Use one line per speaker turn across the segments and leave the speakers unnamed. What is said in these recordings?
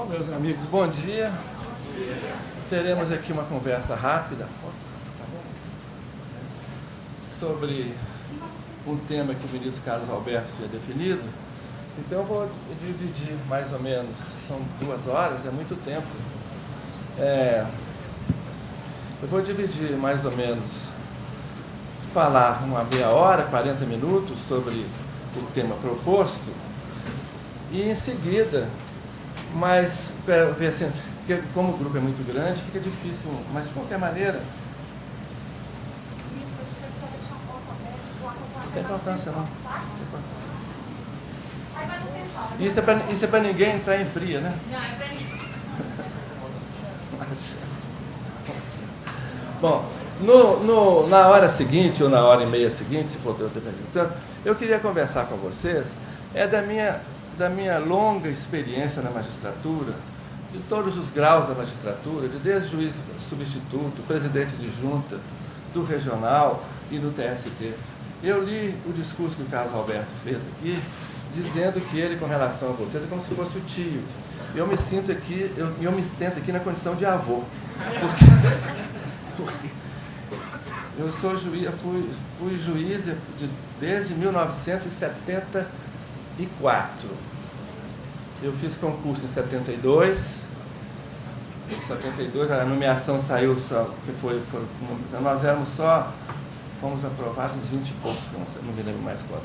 Meus amigos, bom dia. Teremos aqui uma conversa rápida sobre um tema que o ministro Carlos Alberto tinha definido. Então eu vou dividir mais ou menos, são 2 horas, é muito tempo. Eu vou dividir mais ou menos, falar uma meia hora, 40 minutos sobre o tema proposto e em seguida, mas para ver assim, porque como o grupo é muito grande, fica difícil, mas de qualquer maneira. Não tem importância não. Isso é para ninguém entrar em fria, né?
Não, é para ninguém.
Bom, na hora seguinte ou na hora e meia seguinte, se for eu ter perguntado, eu queria conversar com vocês da minha longa experiência na magistratura, de todos os graus da magistratura, desde juiz substituto, presidente de junta, do regional e do TST. Eu li o discurso que o Carlos Alberto fez aqui, dizendo que ele, com relação a vocês, é como se fosse o tio. Eu me sento aqui na condição de avô. Porque eu sou juiz, fui juiz desde 1974. Eu fiz concurso em 72. Em 72 a nomeação saiu, nós fomos aprovados uns 20 e poucos, não me lembro mais quanto.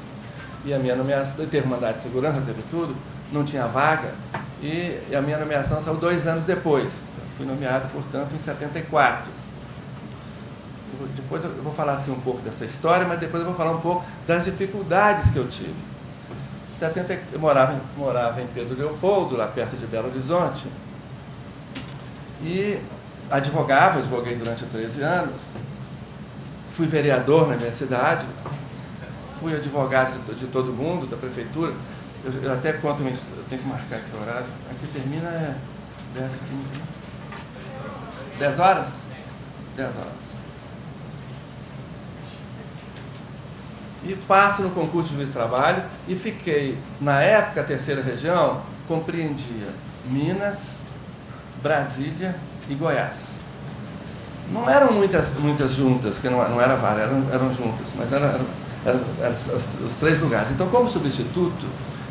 E a minha nomeação, teve mandato de segurança, teve tudo, não tinha vaga, e a minha nomeação saiu 2 anos depois. Fui nomeado, portanto, em 74. Depois eu vou falar assim um pouco dessa história, mas depois eu vou falar um pouco das dificuldades que eu tive. Eu morava em Pedro Leopoldo, lá perto de Belo Horizonte, e advoguei durante 13 anos, fui vereador na minha cidade, fui advogado de todo mundo, da prefeitura. Eu até conto, eu tenho que marcar aqui o horário, aqui termina 10, 15, 10 horas? 10 horas. E passo no concurso de juiz de trabalho e fiquei, na época, a terceira região compreendia Minas, Brasília e Goiás. Não eram muitas juntas, que não era várias, eram juntas, mas eram os 3 lugares. Então, como substituto,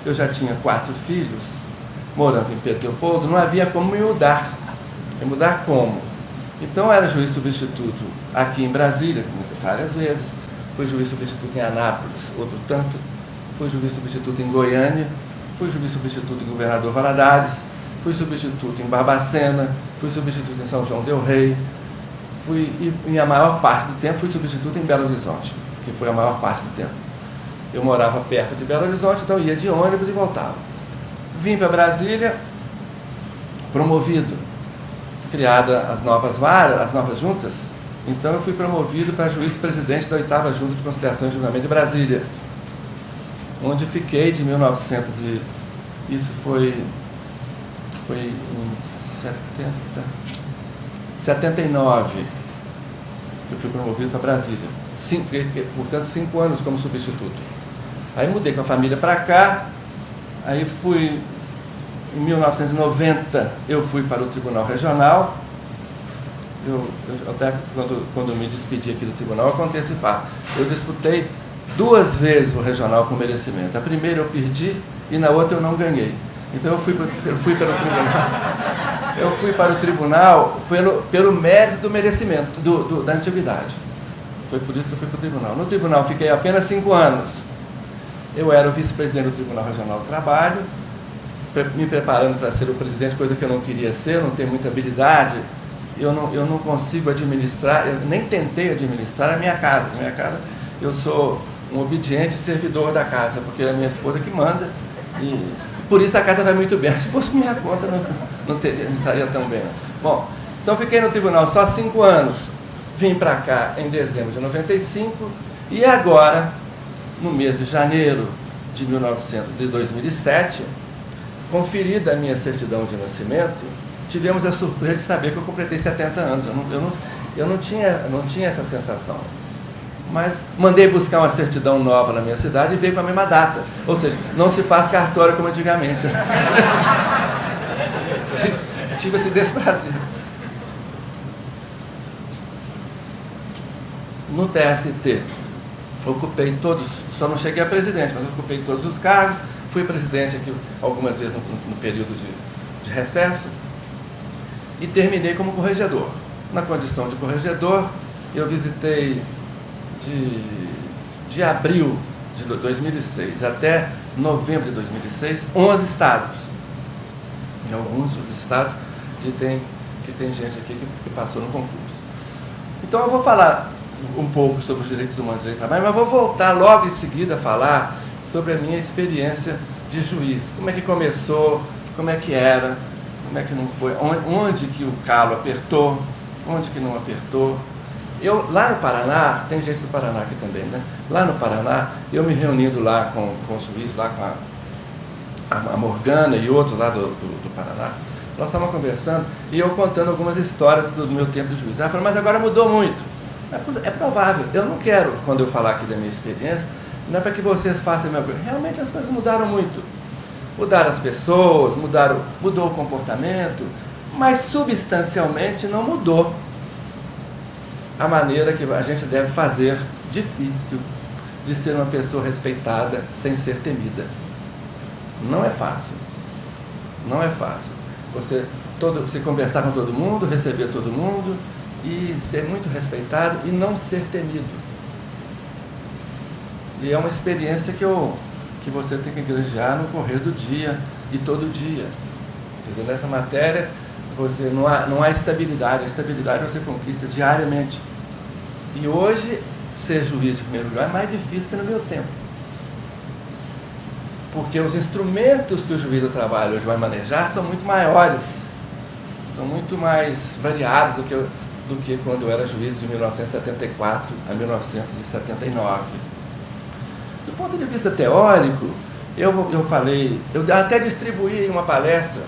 eu já tinha 4 filhos, morando em Pedro Leopoldo, não havia como me mudar. Me mudar como? Então, eu era juiz substituto aqui em Brasília, várias vezes. Fui juiz substituto em Anápolis, outro tanto. Fui juiz substituto em Goiânia. Fui juiz substituto em Governador Valadares. Fui substituto em Barbacena. Fui substituto em São João del Rei. E a maior parte do tempo fui substituto em Belo Horizonte, que foi a maior parte do tempo. Eu morava perto de Belo Horizonte, então ia de ônibus e voltava. Vim para Brasília, promovido. Criada as novas varas, as novas juntas. Então eu fui promovido para juiz-presidente da 8ª Junta de Conciliação e Julgamento de Brasília, onde fiquei de 1900 e... Isso foi em 79, eu fui promovido para Brasília. Portanto, 5 anos como substituto. Aí mudei com a família para cá, aí em 1990, eu fui para o Tribunal Regional. Eu até quando me despedi aqui do tribunal, eu contei esse fato. Eu disputei 2 vezes o regional com merecimento. A primeira eu perdi e na outra eu não ganhei. Então eu fui para o tribunal pelo mérito do merecimento, da antiguidade. Foi por isso que eu fui para o tribunal. No tribunal fiquei apenas 5 anos. Eu era o vice-presidente do Tribunal Regional do Trabalho, me preparando para ser o presidente, coisa que eu não queria ser, não tenho muita habilidade. Eu não consigo administrar, eu nem tentei administrar a minha casa. Minha casa, eu sou um obediente servidor da casa, porque é a minha esposa que manda, e por isso a casa vai muito bem. Se fosse minha conta, não estaria tão bem. Bom, então fiquei no tribunal só 5 anos, vim para cá em dezembro de 95, e agora, no mês de janeiro de 2007, conferida a minha certidão de nascimento, tivemos a surpresa de saber que eu completei 70 anos. Eu não tinha essa sensação. Mas mandei buscar uma certidão nova na minha cidade e veio com a mesma data. Ou seja, não se faz cartório como antigamente. tive esse desprazer. No TST, ocupei todos, só não cheguei a presidente, mas ocupei todos os cargos. Fui presidente aqui algumas vezes no período de recesso e terminei como corregedor. Na condição de corregedor, eu visitei de abril de 2006 até novembro de 2006, 11 estados. Em alguns dos estados que tem gente aqui que passou no concurso. Então eu vou falar um pouco sobre os direitos humanos e direito do trabalho, mas vou voltar logo em seguida a falar sobre a minha experiência de juiz. Como é que começou, como é que era, como é que não foi, onde que o calo apertou, onde que não apertou. Eu, lá no Paraná, tem gente do Paraná aqui também, né? Lá no Paraná, eu me reunindo lá com o juiz, lá com a Morgana e outros lá do Paraná, nós estávamos conversando e eu contando algumas histórias do meu tempo de juiz. Ela falou, mas agora mudou muito. É provável, eu não quero, quando eu falar aqui da minha experiência, não é para que vocês façam a mesma coisa. Realmente as coisas mudaram muito. Mudaram as pessoas, mudou o comportamento, mas substancialmente não mudou a maneira que a gente deve fazer difícil de ser uma pessoa respeitada sem ser temida. Não é fácil. Não é fácil. Você conversar com todo mundo, receber todo mundo e ser muito respeitado e não ser temido. E é uma experiência que você tem que granjear no correr do dia e todo dia. Quer dizer, nessa matéria não há estabilidade. A estabilidade você conquista diariamente. E hoje, ser juiz de primeiro grau é mais difícil que no meu tempo. Porque os instrumentos que o juiz do trabalho hoje vai manejar são muito maiores, são muito mais variados do que quando eu era juiz de 1974 a 1979. Do ponto de vista teórico, eu até distribuí uma palestra.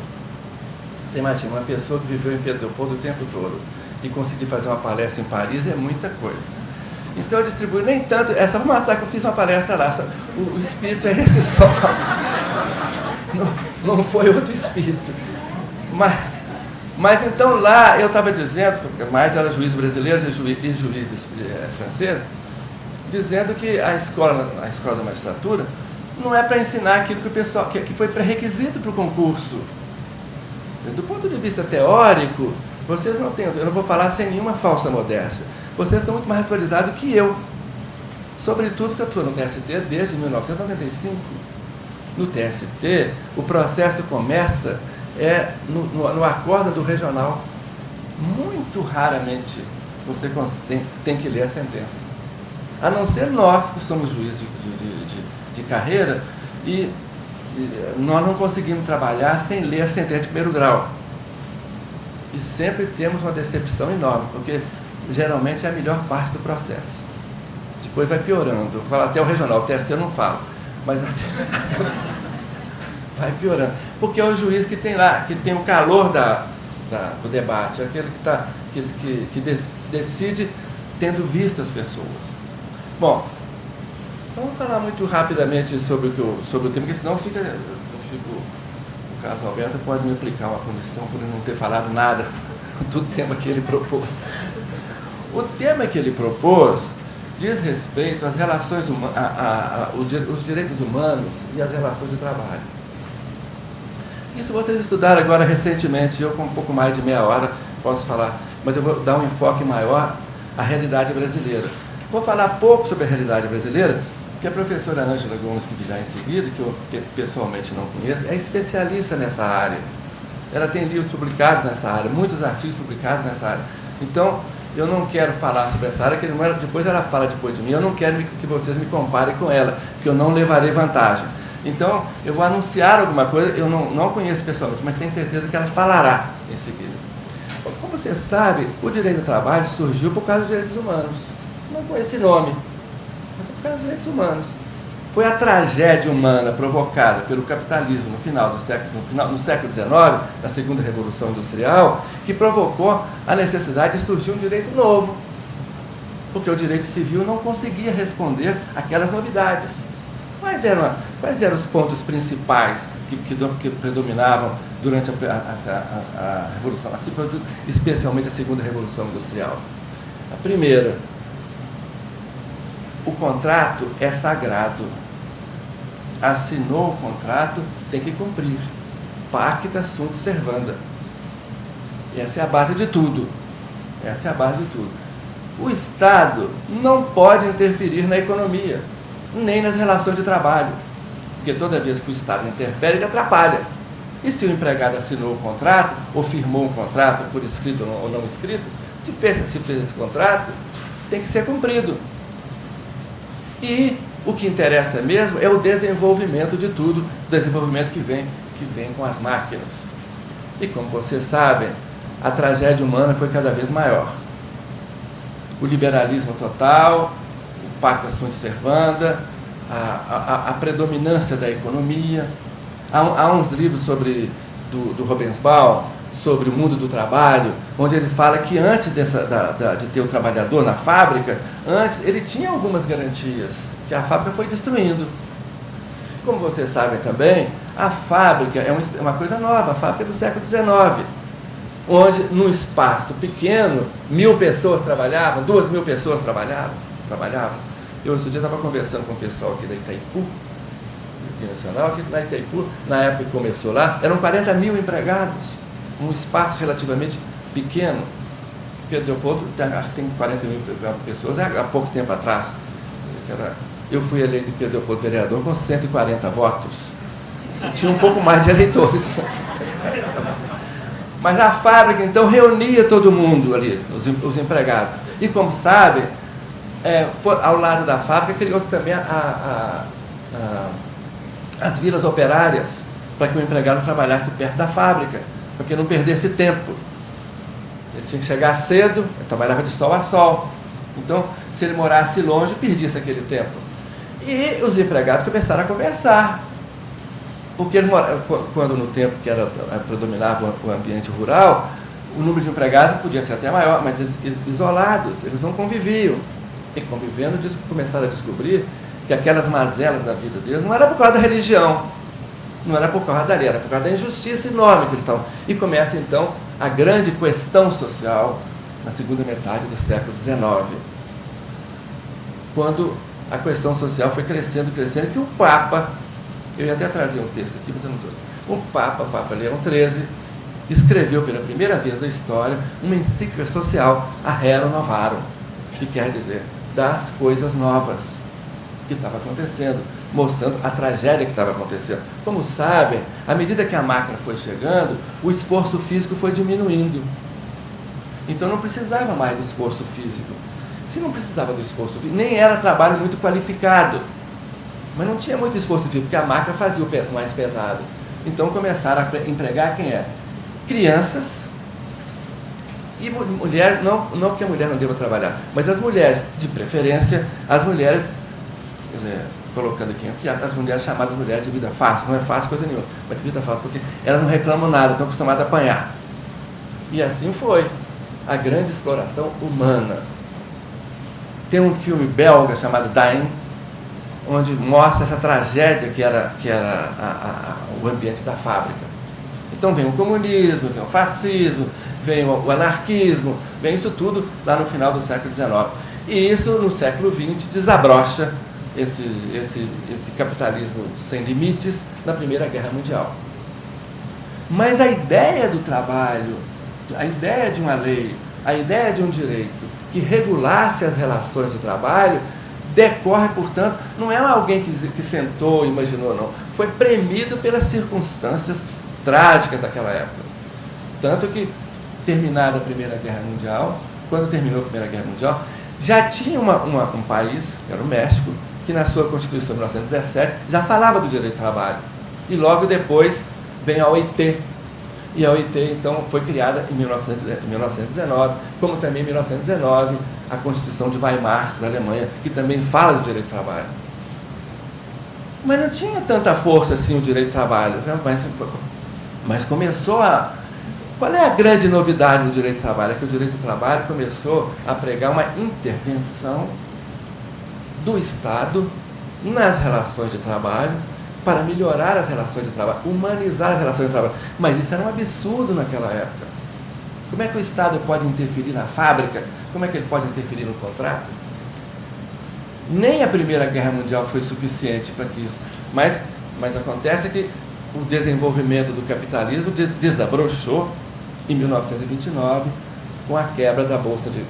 Você imagina, uma pessoa que viveu em Pedro Leopoldo o tempo todo e conseguir fazer uma palestra em Paris é muita coisa. Então eu distribuí, nem tanto, é só mostrar que eu fiz uma palestra lá, o espírito é esse só, não foi outro espírito. Mas então lá eu estava dizendo, porque mais eram juízes brasileiros e juízes franceses, dizendo que a escola da magistratura não é para ensinar aquilo que o pessoal que foi pré-requisito para o concurso. Do ponto de vista teórico, vocês não têm, eu não vou falar sem nenhuma falsa modéstia, vocês estão muito mais atualizados que eu, sobretudo que eu estou no TST desde 1995. No TST, o processo começa no acordo do regional. Muito raramente você tem que ler a sentença. A não ser nós, que somos juízes de carreira, e nós não conseguimos trabalhar sem ler a sentença de primeiro grau. E sempre temos uma decepção enorme, porque geralmente é a melhor parte do processo. Depois vai piorando. Eu falo até o regional, o TST eu não falo, mas até vai piorando. Porque é o juiz que tem lá, que tem o calor do debate, é aquele que decide tendo visto as pessoas. Bom, vamos falar muito rapidamente sobre o tema, porque senão o Carlos Alberto pode me aplicar uma punição por não ter falado nada do tema que ele propôs. O tema que ele propôs diz respeito às relações humanas, os direitos humanos e as relações de trabalho. Isso vocês estudaram agora recentemente, eu com um pouco mais de meia hora posso falar, mas eu vou dar um enfoque maior à realidade brasileira. Vou falar pouco sobre a realidade brasileira, porque a professora Ângela Gomes, que virá em seguida, que eu pessoalmente não conheço, é especialista nessa área. Ela tem livros publicados nessa área, muitos artigos publicados nessa área. Então, eu não quero falar sobre essa área, que depois ela fala depois de mim, eu não quero que vocês me comparem com ela, porque eu não levarei vantagem. Então, eu vou anunciar alguma coisa, eu não conheço pessoalmente, mas tenho certeza que ela falará em seguida. Como você sabe, o direito do trabalho surgiu por causa dos direitos humanos. Não com esse nome, mas por causa dos direitos humanos. Foi a tragédia humana provocada pelo capitalismo no século XIX, na segunda Revolução Industrial, que provocou a necessidade de surgir um direito novo. Porque o direito civil não conseguia responder àquelas novidades. Quais eram os pontos principais que predominavam durante a Revolução, especialmente a segunda Revolução Industrial? A primeira, o contrato é sagrado. Assinou o contrato, tem que cumprir. Pacta sunt servanda. Essa é a base de tudo. Essa é a base de tudo. O Estado não pode interferir na economia, nem nas relações de trabalho. Porque toda vez que o Estado interfere, ele atrapalha. E se o empregado assinou o contrato, ou firmou um contrato por escrito ou não escrito, se fez esse contrato, tem que ser cumprido. E o que interessa mesmo é o desenvolvimento de tudo, o desenvolvimento que vem com as máquinas. E como vocês sabem, a tragédia humana foi cada vez maior. O liberalismo total, o pacta sunt servanda, a predominância da economia. Há uns livros do Robensbaum sobre o mundo do trabalho, onde ele fala que antes de ter o trabalhador na fábrica, antes ele tinha algumas garantias, que a fábrica foi destruindo. Como vocês sabem também, a fábrica é uma coisa nova, a fábrica é do século XIX, onde num espaço pequeno, 1.000 pessoas trabalhavam, 2.000 pessoas trabalhavam. Eu esse dia estava conversando com o pessoal aqui da Itaipu, Nacional, que na Itaipu, na época que começou lá, eram 40.000 empregados, um espaço relativamente pequeno. Pedro Leopoldo, acho que tem 40.000 pessoas, há pouco tempo atrás. Eu fui eleito em Pedro Leopoldo vereador com 140 votos. Tinha um pouco mais de eleitores. Mas a fábrica, então, reunia todo mundo ali, os empregados. E, como sabem, ao lado da fábrica, criou-se também as vilas operárias, para que o empregado trabalhasse perto da fábrica, para que não perdesse tempo. Ele tinha que chegar cedo, ele trabalhava de sol a sol. Então, se ele morasse longe, perdia-se aquele tempo. E os empregados começaram a conversar. Porque quando no tempo que predominava o ambiente rural, o número de empregados podia ser até maior, mas isolados, eles não conviviam. E convivendo, começaram a descobrir que aquelas mazelas da vida deles não era por causa da religião, não era por causa da lei, era por causa da injustiça enorme que eles estavam. E começa então a grande questão social na segunda metade do século XIX, quando a questão social foi crescendo, que o Papa, eu ia até trazer um texto aqui, mas eu não trouxe, o Papa Leão XIII, escreveu pela primeira vez na história uma encíclica social, a Rerum Novarum, que quer dizer, das coisas novas que estava acontecendo, mostrando a tragédia que estava acontecendo. Como sabem, à medida que a máquina foi chegando, o esforço físico foi diminuindo. Então não precisava mais do esforço físico. Se não precisava do esforço físico, nem era trabalho muito qualificado, mas não tinha muito esforço físico, porque a máquina fazia o mais pesado. Então começaram a empregar quem é? Crianças e mulheres, não que a mulher não deva trabalhar, mas as mulheres, de preferência, as mulheres, quer dizer, colocando aqui entre as mulheres chamadas mulheres de vida fácil, não é fácil coisa nenhuma, mas de vida fácil, porque elas não reclamam nada, estão acostumadas a apanhar. E assim foi a grande exploração humana. Tem um filme belga chamado Dying, onde mostra essa tragédia que era o ambiente da fábrica. Então vem o comunismo, vem o fascismo, vem o anarquismo, vem isso tudo lá no final do século XIX. E isso, no século XX, desabrocha esse capitalismo sem limites na Primeira Guerra Mundial. Mas a ideia do trabalho, a ideia de uma lei, a ideia de um direito que regulasse as relações de trabalho, decorre, portanto, não é alguém que sentou e imaginou, não. Foi premido pelas circunstâncias trágicas daquela época. Tanto que, terminada a Primeira Guerra Mundial, quando terminou a Primeira Guerra Mundial, já tinha um país, que era o México, que na sua Constituição de 1917 já falava do direito do trabalho. E logo depois vem a OIT. E a OIT, então, foi criada em 1919, como também em 1919 a Constituição de Weimar, da Alemanha, que também fala do direito do trabalho. Mas não tinha tanta força assim o direito do trabalho. Mas começou a... Qual é a grande novidade do direito do trabalho? É que o direito do trabalho começou a pregar uma intervenção do Estado nas relações de trabalho, para melhorar as relações de trabalho, humanizar as relações de trabalho. Mas isso era um absurdo naquela época. Como é que o Estado pode interferir na fábrica? Como é que ele pode interferir no contrato? Nem a Primeira Guerra Mundial foi suficiente para que isso. Mas acontece que o desenvolvimento do capitalismo desabrochou em 1929 com a quebra da Bolsa de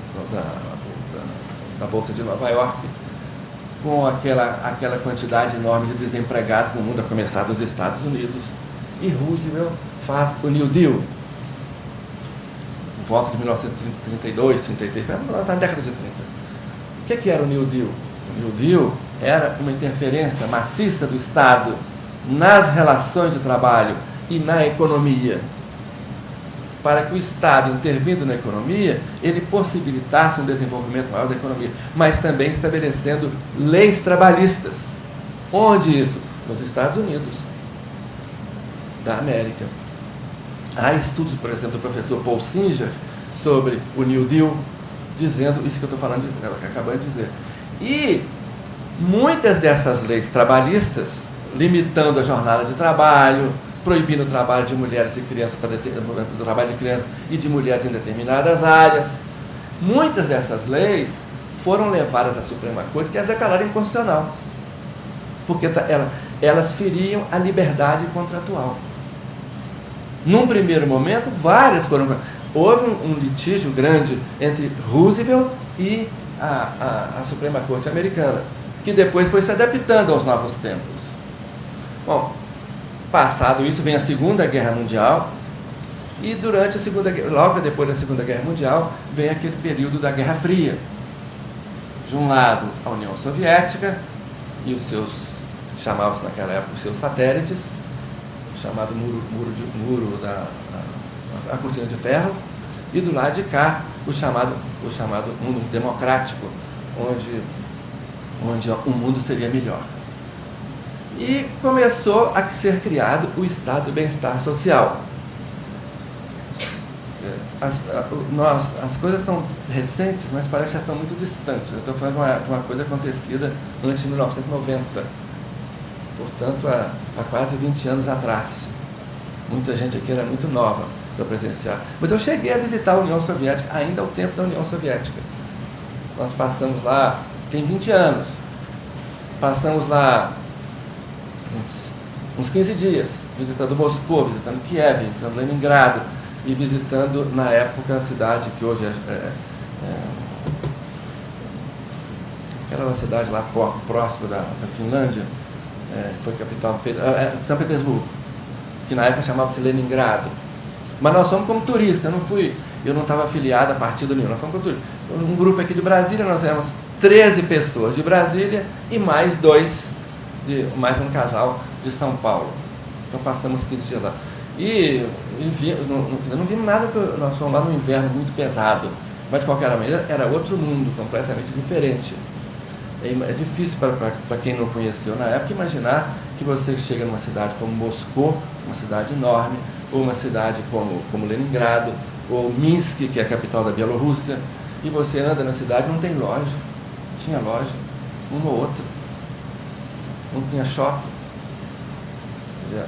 Nova York, com aquela quantidade enorme de desempregados no mundo, a começar dos Estados Unidos. E Roosevelt faz o New Deal. Volta de 1932, 33, na década de 30. O que era o New Deal? O New Deal era uma interferência maciça do Estado nas relações de trabalho e na economia, para que o Estado, intervindo na economia, ele possibilitasse um desenvolvimento maior da economia, mas também estabelecendo leis trabalhistas. Onde isso? Nos Estados Unidos da América. Há estudos, por exemplo, do professor Paul Singer sobre o New Deal, dizendo isso que eu estou falando, acabando de dizer. E muitas dessas leis trabalhistas, limitando a jornada de trabalho, proibindo o trabalho de mulheres e crianças, o trabalho de crianças e de mulheres em determinadas áreas, muitas dessas leis foram levadas à Suprema Corte, que as declararam inconstitucional, porque elas feriam a liberdade contratual. Num primeiro momento, várias foram. Houve um litígio grande entre Roosevelt e a Suprema Corte americana, que depois foi se adaptando aos novos tempos. Bom, passado isso, vem a Segunda Guerra Mundial, e durante logo depois da Segunda Guerra Mundial, vem aquele período da Guerra Fria. De um lado, a União Soviética e os seus, chamavam-se naquela época, os seus satélites, chamado muro a cortina de ferro, e do lado de cá o chamado mundo democrático, onde o mundo seria melhor. E começou a ser criado o Estado do Bem-Estar Social. As coisas são recentes, mas parece que já estão muito distantes. Eu estou falando de uma coisa acontecida antes de 1990. Portanto, há quase 20 anos atrás. Muita gente aqui era muito nova para presenciar. Mas eu cheguei a visitar a União Soviética, ainda ao tempo da União Soviética. Nós passamos lá, tem 20 anos, passamos lá uns 15 dias, visitando Moscou, visitando Kiev, visitando Leningrado, e visitando, na época, a cidade que hoje aquela cidade lá próximo da Finlândia, foi capital, São Petersburgo, que na época chamava-se Leningrado. Mas nós fomos como turistas, eu não estava afiliado a partido nenhum, nós fomos como turistas. Um grupo aqui de Brasília, nós éramos 13 pessoas de Brasília e mais um casal de São Paulo. Então passamos 15 dias lá. E não vimos nada, porque nós fomos lá no inverno muito pesado, mas de qualquer maneira era outro mundo, completamente diferente. É difícil para quem não conheceu na época imaginar que você chega numa cidade como Moscou, uma cidade enorme, ou uma cidade como Leningrado, ou Minsk, que é a capital da Bielorrússia, e você anda na cidade, não tem loja. Tinha loja, uma ou outra. Não tinha shopping. Quer dizer,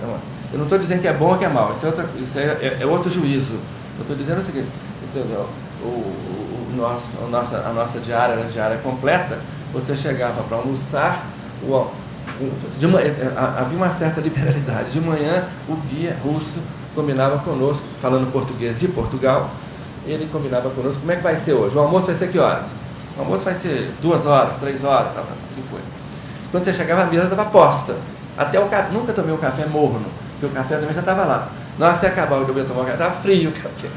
eu não estou dizendo que é bom ou que é mal, isso é outro juízo. Eu estou dizendo o seguinte, a nossa diária era diária completa. Você chegava para almoçar, havia uma certa liberalidade. De manhã, o guia russo combinava conosco, falando português de Portugal, ele combinava conosco, como é que vai ser hoje? O almoço vai ser que horas? O almoço vai ser 2 horas, 3 horas, assim foi. Quando você chegava, a mesa estava posta. Nunca tomei um café morno, porque o café também já estava lá. Na hora que você acabava de tomar o café, estava frio o café.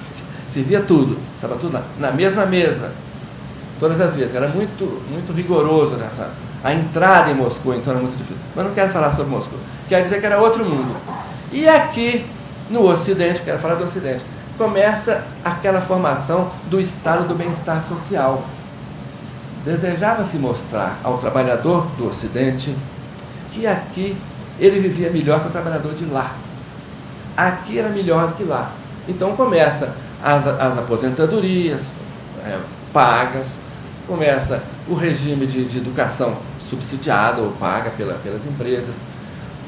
Servia tudo, estava tudo lá, na mesma mesa. Todas as vezes, era muito, muito rigoroso nessa. A entrada em Moscou, então, era muito difícil. Mas não quero falar sobre Moscou. Quero dizer que era outro mundo. E aqui, no Ocidente, quero falar do Ocidente, começa aquela formação do Estado do Bem-Estar Social. Desejava-se mostrar ao trabalhador do Ocidente que aqui ele vivia melhor que o trabalhador de lá. Aqui era melhor do que lá. Então, começa as aposentadorias pagas, começa o regime de educação subsidiada ou paga pelas empresas.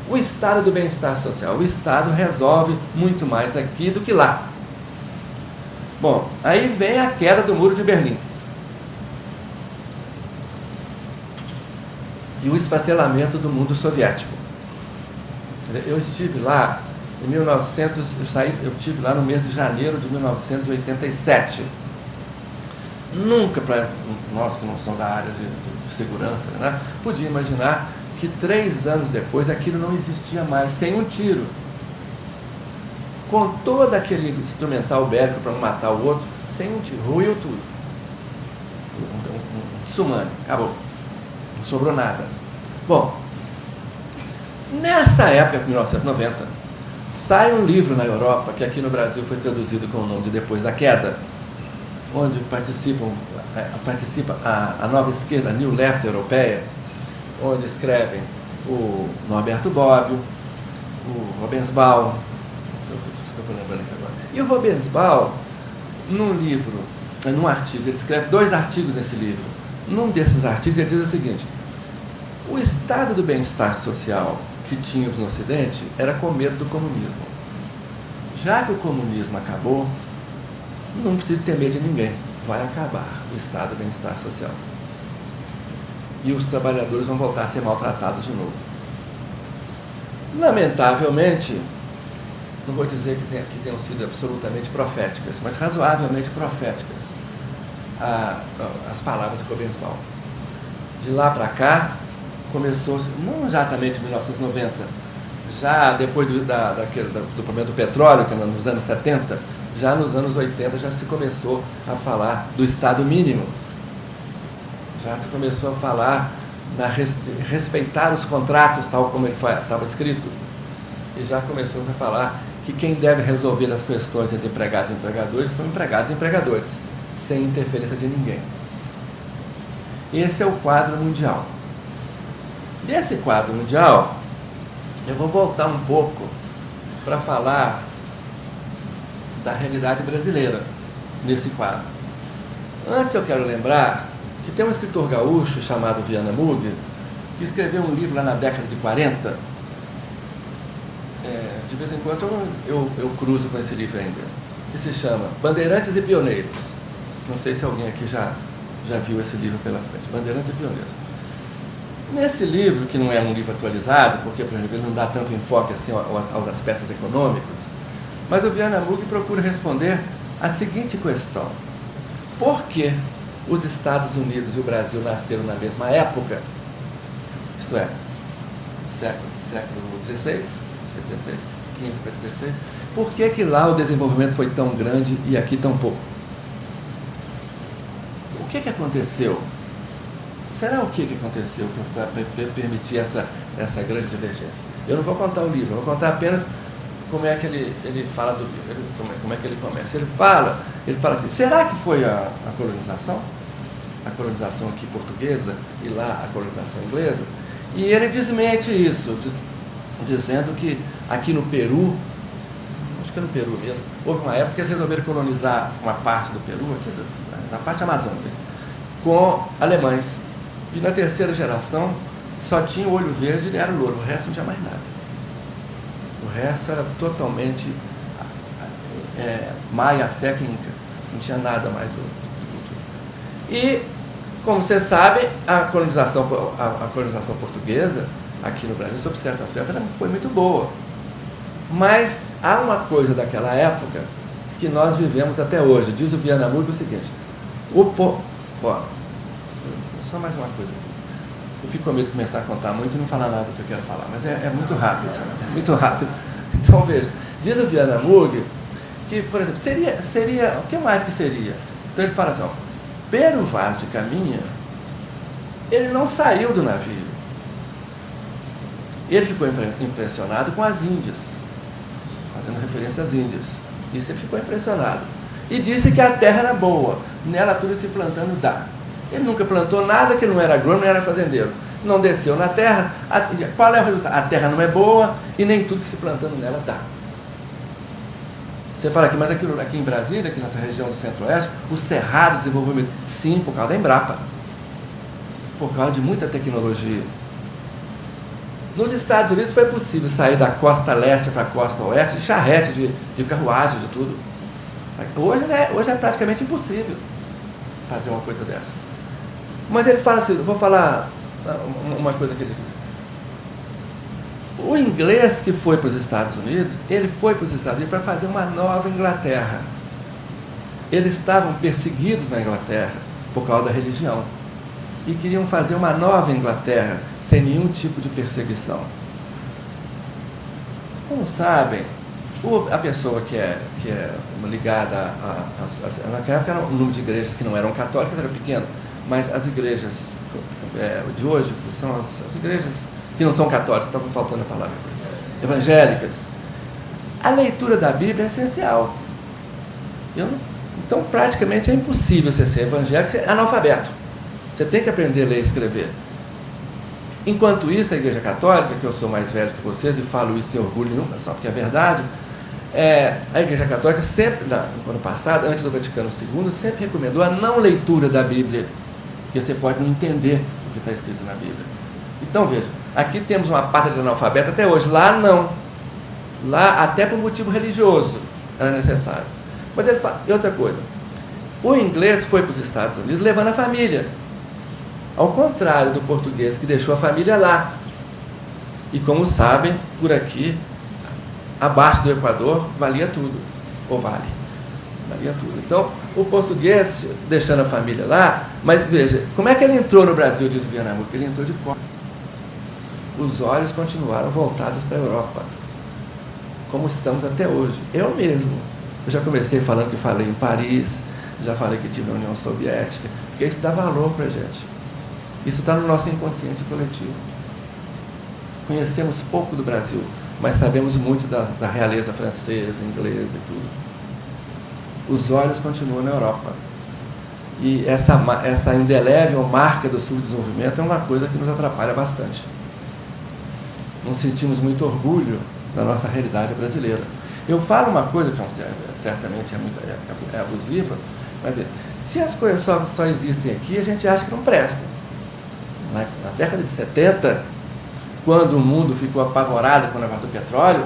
O estado do bem-estar social. O Estado resolve muito mais aqui do que lá. Bom, aí vem a queda do Muro de Berlim. E o esfacelamento do mundo soviético. Eu estive lá em 1900, eu estive lá no mês de janeiro de 1987. Nunca, para nós que não somos da área de segurança, né, podia imaginar que 3 anos depois aquilo não existia mais, sem um tiro. Com todo aquele instrumental bélico para um matar o outro, sem um tiro, ruiu tudo. Um tsunami, acabou. Não sobrou nada. Bom, nessa época, 1990, sai um livro na Europa, que aqui no Brasil foi traduzido com o nome de Depois da Queda, onde participa a nova esquerda, a New Left europeia, onde escrevem o Norberto Bobbio, o Robensbaum, que eu estou lembrando aqui agora. E o Robensbaum, num artigo, ele escreve 2 artigos nesse livro. Num desses artigos ele diz o seguinte: o estado do bem-estar social que tínhamos no Ocidente era com medo do comunismo. Já que o comunismo acabou, não precisa ter medo de ninguém. Vai acabar o estado do bem-estar social. E os trabalhadores vão voltar a ser maltratados de novo. Lamentavelmente, não vou dizer que tenham sido absolutamente proféticas, mas razoavelmente proféticas as palavras de Robensbaum. De lá para cá, começou, não exatamente em 1990, já depois do problema do petróleo, que é nos anos 70, já nos anos 80 já se começou a falar do Estado mínimo. Já se começou a falar respeitar os contratos, tal como ele estava escrito. E já começou a falar que quem deve resolver as questões entre empregados e empregadores são empregados e empregadores, sem interferência de ninguém. Esse é o quadro mundial. Desse quadro mundial, eu vou voltar um pouco para falar da realidade brasileira nesse quadro. Antes eu quero lembrar que tem um escritor gaúcho chamado Viana Mug, que escreveu um livro lá na década de 40. De vez em quando eu cruzo com esse livro ainda, que se chama Bandeirantes e Pioneiros. Não sei se alguém aqui já viu esse livro pela frente, Bandeirantes e Pioneiros. Nesse livro, que não é um livro atualizado, porque, por exemplo, ele não dá tanto enfoque assim aos aspectos econômicos, mas o Viana Mug procura responder a seguinte questão: por que os Estados Unidos e o Brasil nasceram na mesma época, isto é, século XVI, XV para XVI, por que lá o desenvolvimento foi tão grande e aqui tão pouco? O que aconteceu? Será o que aconteceu para permitir essa grande divergência? Eu não vou contar o livro, eu vou contar apenas como é que ele fala do livro, como é que ele começa. Ele fala assim: será que foi a colonização? A colonização aqui portuguesa e lá a colonização inglesa? E ele desmente isso, dizendo que aqui no Peru, acho que é no Peru mesmo, houve uma época que eles resolveram colonizar uma parte do Peru, aqui na parte amazônica, com alemães. E na terceira geração só tinha o olho verde e ele era louro, o resto não tinha mais nada. O resto era totalmente maia, azteca e inca, não tinha nada mais do E, como você sabe, a colonização portuguesa aqui no Brasil, sob certo aspecto, não foi muito boa. Mas há uma coisa daquela época que nós vivemos até hoje. Diz o Viana Mug o seguinte: só mais uma coisa aqui. Eu fico com medo de começar a contar muito e não falar nada do que eu quero falar, mas é muito rápido, muito rápido. Então veja, diz o Viana Mug que, por exemplo, seria, o que mais que seria? Então ele fala assim: Pero Vaz de Caminha, ele não saiu do navio. Ele ficou impressionado com as Índias, fazendo referência às Índias. Isso ele ficou impressionado. E disse que a terra era boa, nela tudo se plantando dá. Ele nunca plantou nada que não era agrônomo, nem era fazendeiro. Não desceu na terra. Qual é o resultado? A terra não é boa e nem tudo que se plantando nela dá. Você fala aqui, mas aqui em Brasília, aqui nessa região do Centro-Oeste, o Cerrado desenvolvimento, sim, por causa da Embrapa. por causa de muita tecnologia. Nos Estados Unidos foi possível sair da costa leste para a costa oeste de charrete, de carruagem, de tudo. Hoje é praticamente impossível fazer uma coisa dessa. Mas ele fala assim, vou falar uma coisa que ele diz. O inglês que foi para os Estados Unidos, ele foi para os Estados Unidos para fazer uma nova Inglaterra. Eles estavam perseguidos na Inglaterra por causa da religião. E queriam fazer uma nova Inglaterra, sem nenhum tipo de perseguição. Como sabem, a pessoa que é ligada naquela época era um número de igrejas que não eram católicas, era pequeno, mas as igrejas de hoje, que são as igrejas que não são católicas, estava faltando a palavra, evangélicas, a leitura da Bíblia é essencial. Então, praticamente é impossível você ser evangélico, ser analfabeto. Você tem que aprender a ler e escrever. Enquanto isso, a Igreja Católica, que eu sou mais velho que vocês e falo isso sem orgulho nenhum, só porque é verdade, a Igreja Católica sempre, no ano passado, antes do Vaticano II, sempre recomendou a não leitura da Bíblia, porque você pode não entender o que está escrito na Bíblia. Então, veja, aqui temos uma parte de analfabeto até hoje, lá não. Lá, até por motivo religioso, era necessário. Mas ele fala, e outra coisa, o inglês foi para os Estados Unidos levando a família, ao contrário do português que deixou a família lá. E como sabem, por aqui, abaixo do Equador, valia tudo, ou valia tudo. Então, o português deixando a família lá, mas veja, como é que ele entrou no Brasil, diz o Viana? Ele entrou de costas. Os olhos continuaram voltados para a Europa, como estamos até hoje. Eu mesmo, eu já comecei falando que falei em Paris, já falei que tive na União Soviética, porque isso dá valor para a gente. Isso está no nosso inconsciente coletivo. Conhecemos pouco do Brasil, mas sabemos muito da realeza francesa, inglesa e tudo. Os olhos continuam na Europa. E essa indelével marca do subdesenvolvimento é uma coisa que nos atrapalha bastante. Não sentimos muito orgulho da nossa realidade brasileira. Eu falo uma coisa que certamente é abusiva, mas se as coisas só existem aqui, a gente acha que não prestam. Na década de 70, quando o mundo ficou apavorado com o negócio do petróleo,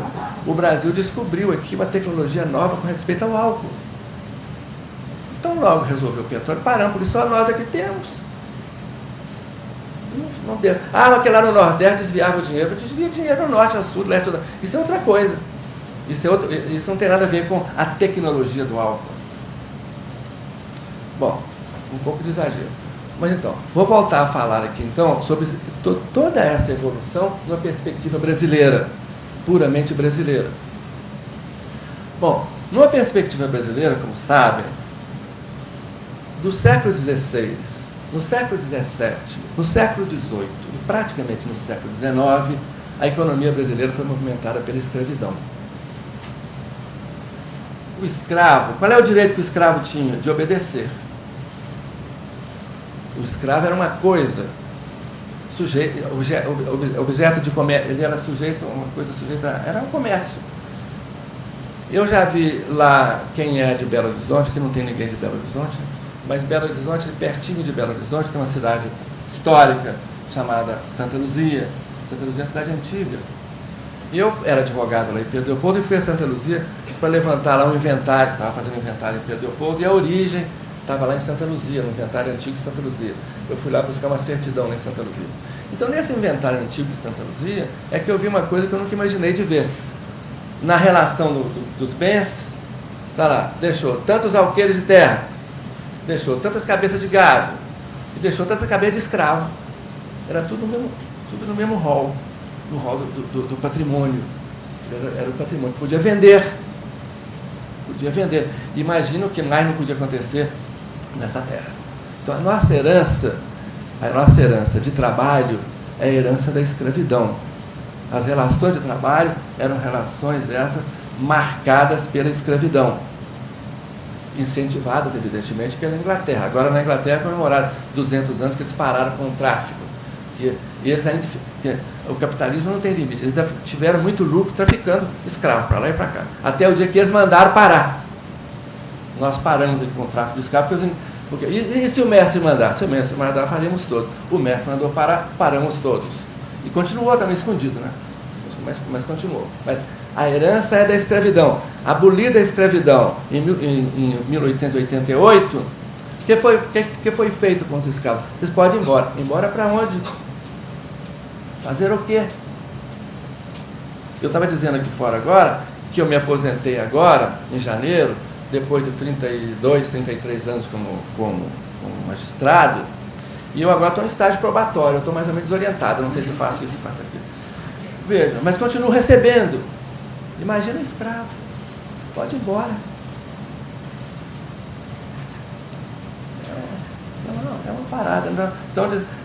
o Brasil descobriu aqui uma tecnologia nova com respeito ao álcool. Então logo resolveu o petróleo, paramos, porque só nós aqui temos. Não deu. Mas que lá no Nordeste desviava o dinheiro. Desvia dinheiro no Norte, ao Sul, Leste, isso é outra coisa. Isso não tem nada a ver com a tecnologia do álcool. Bom, um pouco de exagero. Mas então, vou voltar a falar aqui então sobre toda essa evolução numa perspectiva brasileira, puramente brasileira. Bom, numa perspectiva brasileira, como sabem, do século XVI, no século XVII, no século XVIII e praticamente no século XIX, a economia brasileira foi movimentada pela escravidão. O escravo, qual é o direito que o escravo tinha? De obedecer. O escravo era uma coisa, objeto de comércio, ele era sujeito, era um comércio. Eu já vi lá, quem é de Belo Horizonte, que não tem ninguém de Belo Horizonte, mas Belo Horizonte, pertinho de Belo Horizonte, tem uma cidade histórica chamada Santa Luzia. Santa Luzia é uma cidade antiga. E eu era advogado lá em Pedro Leopoldo e fui a Santa Luzia para levantar lá um inventário, estava fazendo inventário em Pedro Leopoldo, e a origem estava lá em Santa Luzia, no inventário antigo de Santa Luzia. Eu fui lá buscar uma certidão lá em Santa Luzia. Então, nesse inventário antigo de Santa Luzia, é que eu vi uma coisa que eu nunca imaginei de ver. Na relação dos bens, está lá, deixou tantos alqueires de terra, deixou tantas cabeças de gado, e deixou tantas cabeças de escravo. Era tudo no mesmo rol, no rol do patrimônio. Era o patrimônio que podia vender. Imagina o que mais não podia acontecer nessa terra. Então a nossa herança de trabalho é a herança da escravidão. As relações de trabalho eram relações essas marcadas pela escravidão, incentivadas evidentemente pela Inglaterra. Agora na Inglaterra comemoraram 200 anos que eles pararam com o tráfico, o capitalismo não tem limite, eles tiveram muito lucro traficando escravos para lá e para cá, até o dia que eles mandaram parar. Nós paramos aqui com o tráfico de escravos, porque Porque, e se o mestre mandar? Se o mestre mandar, faríamos todos. O mestre mandou parar, paramos todos. E continuou também escondido, né? Mas continuou. Mas a herança é da escravidão. Abolida a escravidão em 1888, o que foi feito com os escravos? Vocês podem ir embora. Embora para onde? Fazer o quê? Eu estava dizendo aqui fora agora que eu me aposentei agora, em janeiro, depois de 32, 33 anos como magistrado, e eu agora estou em estágio probatório, eu estou mais ou menos desorientado, não sei se faço isso, se faço aquilo. Veja, mas continuo recebendo. Imagina um escravo, pode ir embora. É uma parada.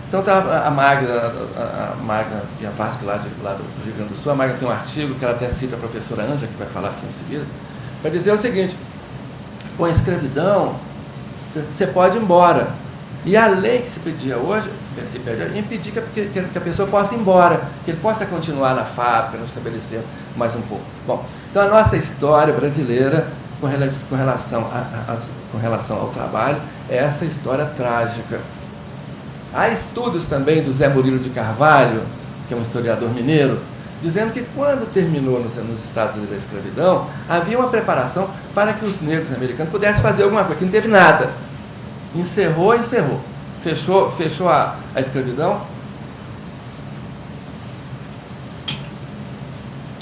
Então tá a Magda e a Vasco lá do Rio Grande do Sul, a Magda tem um artigo que ela até cita a professora Ângela, que vai falar aqui em seguida, vai dizer o seguinte: com a escravidão, você pode ir embora. E a lei que se pedia hoje, se pede, impedir que a pessoa possa ir embora, que ele possa continuar na fábrica, no estabelecer mais um pouco. Bom, então a nossa história brasileira com relação ao trabalho é essa história trágica. Há estudos também do Zé Murilo de Carvalho, que é um historiador mineiro, dizendo que quando terminou nos Estados Unidos a escravidão, havia uma preparação para que os negros americanos pudessem fazer alguma coisa, que não teve nada. Encerrou. Fechou a escravidão.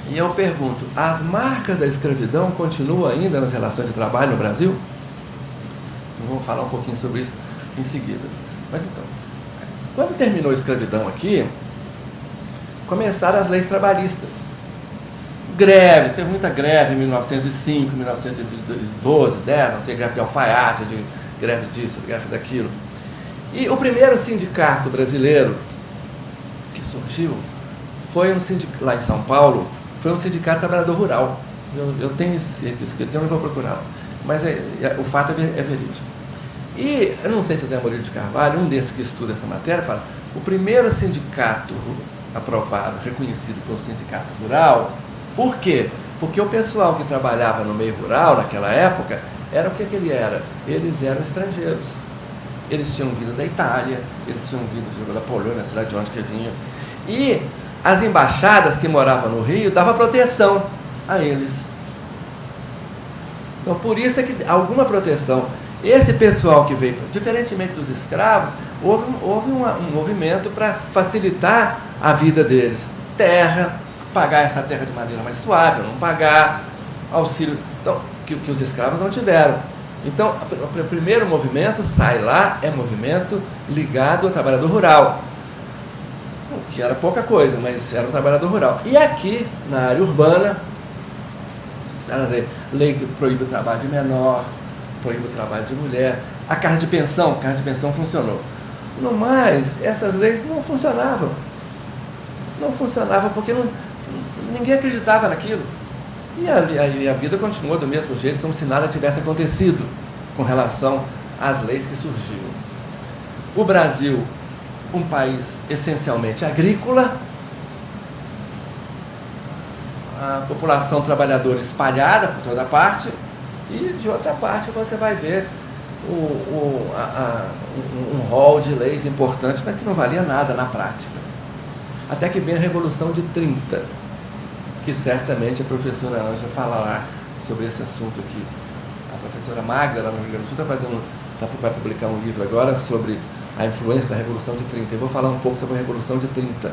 E eu pergunto, as marcas da escravidão continuam ainda nas relações de trabalho no Brasil? Vamos falar um pouquinho sobre isso em seguida. Mas então, quando terminou a escravidão aqui, começaram as leis trabalhistas. Greves, teve muita greve em 1905, 1912, 10, não sei, greve de alfaiate, de greve disso, greve daquilo. E o primeiro sindicato brasileiro que surgiu foi um sindicato, lá em São Paulo, foi um sindicato trabalhador rural. Eu tenho esse aqui escrito, eu não vou procurar, mas o fato é verídico. E eu não sei se o Zé Murilo de Carvalho, um desses que estuda essa matéria, fala: o primeiro sindicato aprovado, reconhecido, foi um sindicato rural. Por quê? Porque o pessoal que trabalhava no meio rural naquela época, era o que ele era? Eles eram estrangeiros. Eles tinham vindo da Itália, eles tinham vindo da Polônia, sei lá de onde que vinham. E as embaixadas que moravam no Rio davam proteção a eles. Então, por isso é que alguma proteção. Esse pessoal que veio, diferentemente dos escravos, houve um movimento para facilitar a vida deles. Terra, pagar essa terra de maneira mais suave, não pagar auxílio, então, que os escravos não tiveram. Então, o primeiro movimento sai lá, é movimento ligado ao trabalhador rural, que era pouca coisa, mas era um trabalhador rural. E aqui, na área urbana, lei que proíbe o trabalho de menor, proíbe o trabalho de mulher, a carta de pensão funcionou. No mais, essas leis não funcionavam. Não funcionavam porque ninguém acreditava naquilo. E a vida continuou do mesmo jeito, como se nada tivesse acontecido com relação às leis que surgiram. O Brasil, um país essencialmente agrícola, a população trabalhadora espalhada por toda parte, e de outra parte você vai ver um rol de leis importantes, mas que não valia nada na prática. Até que vem a Revolução de 30, que certamente a professora Ângela falará sobre esse assunto aqui. A professora Magda, lá no Rio Grande do Sul, vai publicar um livro agora sobre a influência da Revolução de 30. Eu vou falar um pouco sobre a Revolução de 30.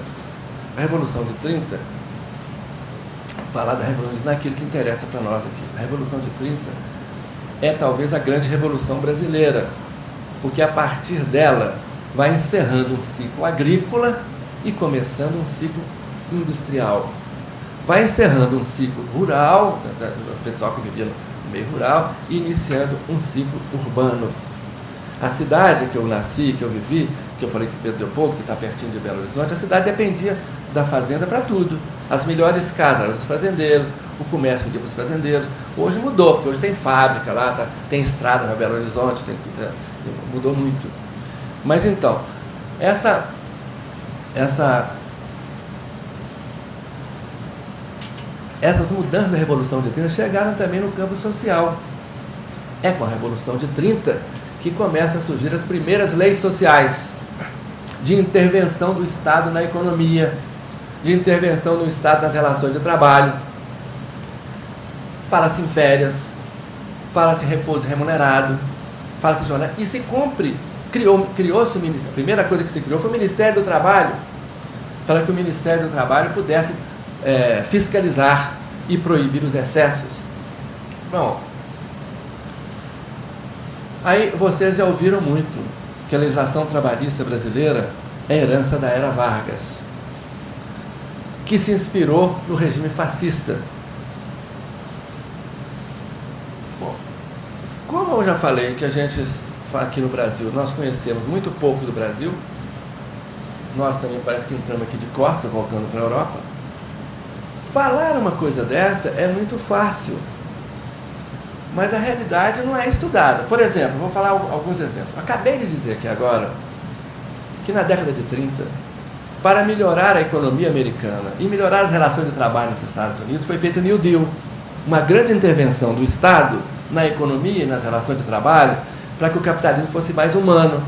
A Revolução de 30, falar da Revolução de 30 naquilo que interessa para nós aqui. A Revolução de 30 é talvez a grande revolução brasileira, porque a partir dela vai encerrando um ciclo agrícola e começando um ciclo industrial. Vai encerrando um ciclo rural, o pessoal que vivia no meio rural, e iniciando um ciclo urbano. A cidade que eu nasci, que eu vivi, que eu falei que Pedro Leopoldo, que está pertinho de Belo Horizonte, a cidade dependia da fazenda para tudo. As melhores casas eram dos fazendeiros, o comércio vendia para os fazendeiros. Hoje mudou, porque hoje tem fábrica lá, tem estrada para Belo Horizonte, mudou muito. Mas então, essas mudanças da Revolução de 30 chegaram também no campo social. É com a Revolução de 30 que começam a surgir as primeiras leis sociais de intervenção do Estado na economia, de intervenção do Estado nas relações de trabalho. Fala-se em férias, fala-se em repouso remunerado, fala-se em jornada, e se cumpre. Criou-se o Ministério. A primeira coisa que se criou foi o Ministério do Trabalho, para que o Ministério do Trabalho pudesse fiscalizar e proibir os excessos. Bom, aí vocês já ouviram muito que a legislação trabalhista brasileira é herança da era Vargas, que se inspirou no regime fascista. Bom, como eu já falei que a gente aqui no Brasil, nós conhecemos muito pouco do Brasil, nós também parece que entramos aqui de costa, voltando para a Europa. Falar uma coisa dessa é muito fácil, mas a realidade não é estudada. Por exemplo, vou falar alguns exemplos. Acabei de dizer aqui agora que na década de 30, para melhorar a economia americana e melhorar as relações de trabalho nos Estados Unidos, foi feito o New Deal, uma grande intervenção do Estado na economia e nas relações de trabalho, para que o capitalismo fosse mais humano.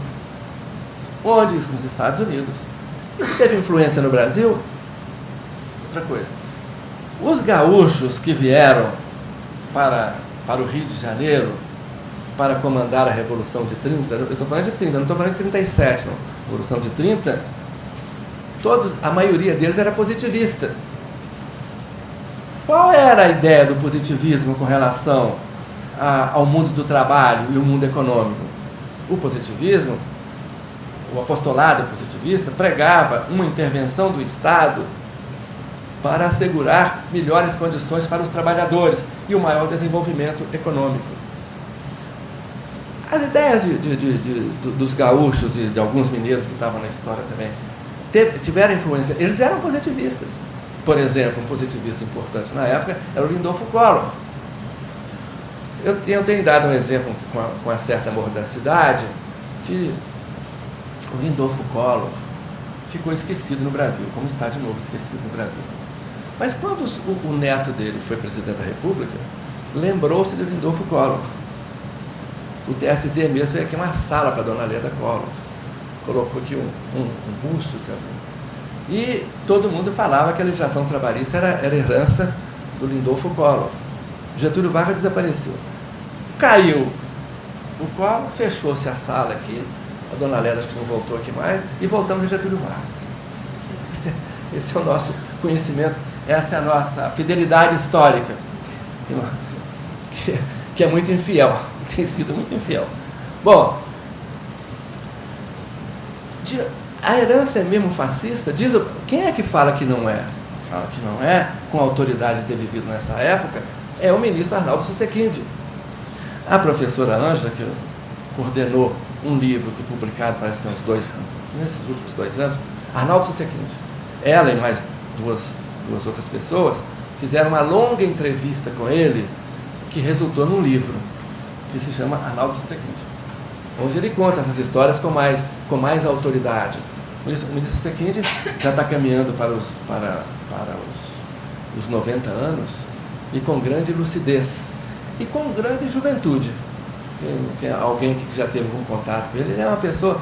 Onde isso? Nos Estados Unidos. Isso teve influência no Brasil? Outra coisa. Os gaúchos que vieram para o Rio de Janeiro para comandar a Revolução de 30, eu estou falando de 30, não estou falando de 37, não. Revolução de 30, a maioria deles era positivista. Qual era a ideia do positivismo com relação ao mundo do trabalho e o mundo econômico? O positivismo, o apostolado positivista, pregava uma intervenção do Estado para assegurar melhores condições para os trabalhadores e o maior desenvolvimento econômico. As ideias dos gaúchos e de alguns mineiros que estavam na história também tiveram influência. Eles eram positivistas. Por exemplo, um positivista importante na época era o Lindolfo Collor. Eu tenho dado um exemplo com uma certa mordacidade, que o Lindolfo Collor ficou esquecido no Brasil, como está de novo esquecido no Brasil. Mas quando o neto dele foi presidente da República, lembrou-se de Lindolfo Collor. O TST mesmo fez aqui uma sala para a dona Leda Collor. Colocou aqui um busto. E todo mundo falava que a legislação trabalhista era herança do Lindolfo Collor. Getúlio Vargas desapareceu. Caiu o Collor, fechou-se a sala aqui, a dona Leda acho que não voltou aqui mais, e voltamos a Getúlio Vargas. Esse é o nosso conhecimento, essa é a nossa fidelidade histórica, que é muito infiel, tem sido muito infiel. Bom, a herança é mesmo fascista? Quem é que fala que não é? Fala que não é, com a autoridade de ter vivido nessa época, é o ministro Arnaldo Susequinde. A professora Ângela, que coordenou um livro que publicado, parece que nesses últimos 2 anos, Arnaldo Susequinde. Ela e mais duas outras pessoas fizeram uma longa entrevista com ele, que resultou num livro, que se chama Arnaldo Susequinde, onde ele conta essas histórias com mais autoridade. O ministro Susequinde já está caminhando para os 90 anos, e com grande lucidez, e com grande juventude. Alguém que já teve algum contato com ele, ele é uma pessoa,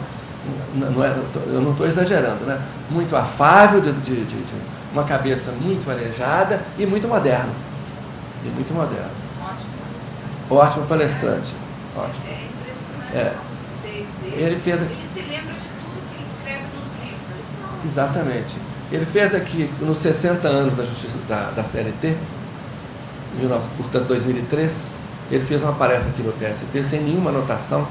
eu não estou exagerando, né? Muito afável, de uma cabeça muito arejada e muito moderno. Ótimo palestrante. Ótimo.
É impressionante a lucidez dele.
Ele se
lembra de tudo que ele escreve nos livros. Ele fala.
Exatamente. Ele fez aqui, nos 60 anos da Justiça da CLT, portanto, 2003, ele fez uma palestra aqui no TST sem nenhuma anotação,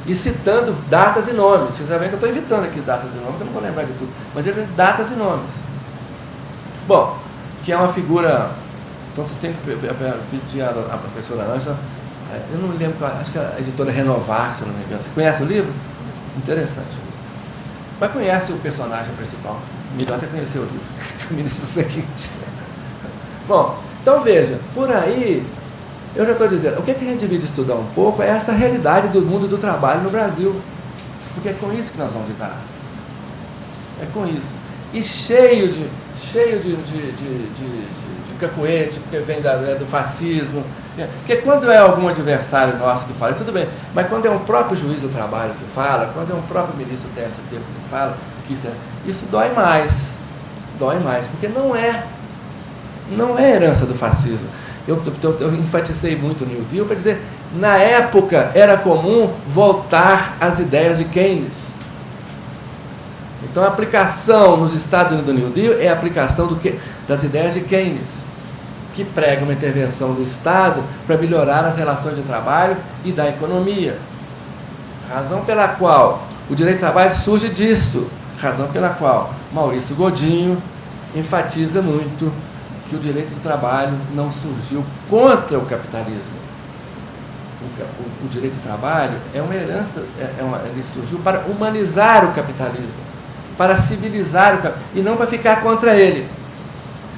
e citando datas e nomes. Vocês sabem que eu estou evitando aqui datas e nomes, que eu não vou lembrar de tudo, mas ele fez datas e nomes. Bom, que é uma figura. Então vocês têm que pedir a professora Ângela, eu não me lembro, acho que a editora Renovar, se eu não me engano. Você conhece o livro? Interessante. Mas conhece o personagem principal. Melhor até conhecer o livro, o ministro Susequinde. Bom, então veja, por aí, eu já estou dizendo, o que a gente devia estudar um pouco é essa realidade do mundo do trabalho no Brasil. Porque é com isso que nós vamos lidar. É com isso. E cheio de cacuete, porque vem do fascismo. Porque quando é algum adversário nosso que fala, tudo bem, mas quando é um próprio juiz do trabalho que fala, quando é um próprio ministro do TST que fala, isso dói mais, porque não é herança do fascismo. Eu enfatizei muito no New Deal para dizer, na época era comum voltar às ideias de Keynes. Então a aplicação nos Estados Unidos do New Deal é a aplicação das ideias de Keynes, que prega uma intervenção do Estado para melhorar as relações de trabalho e da economia. Razão pela qual o direito do trabalho surge disso. Razão pela qual Maurício Godinho enfatiza muito que o direito do trabalho não surgiu contra o capitalismo. O direito do trabalho é uma herança, ele surgiu para humanizar o capitalismo, para civilizar o capitalismo, e não para ficar contra ele.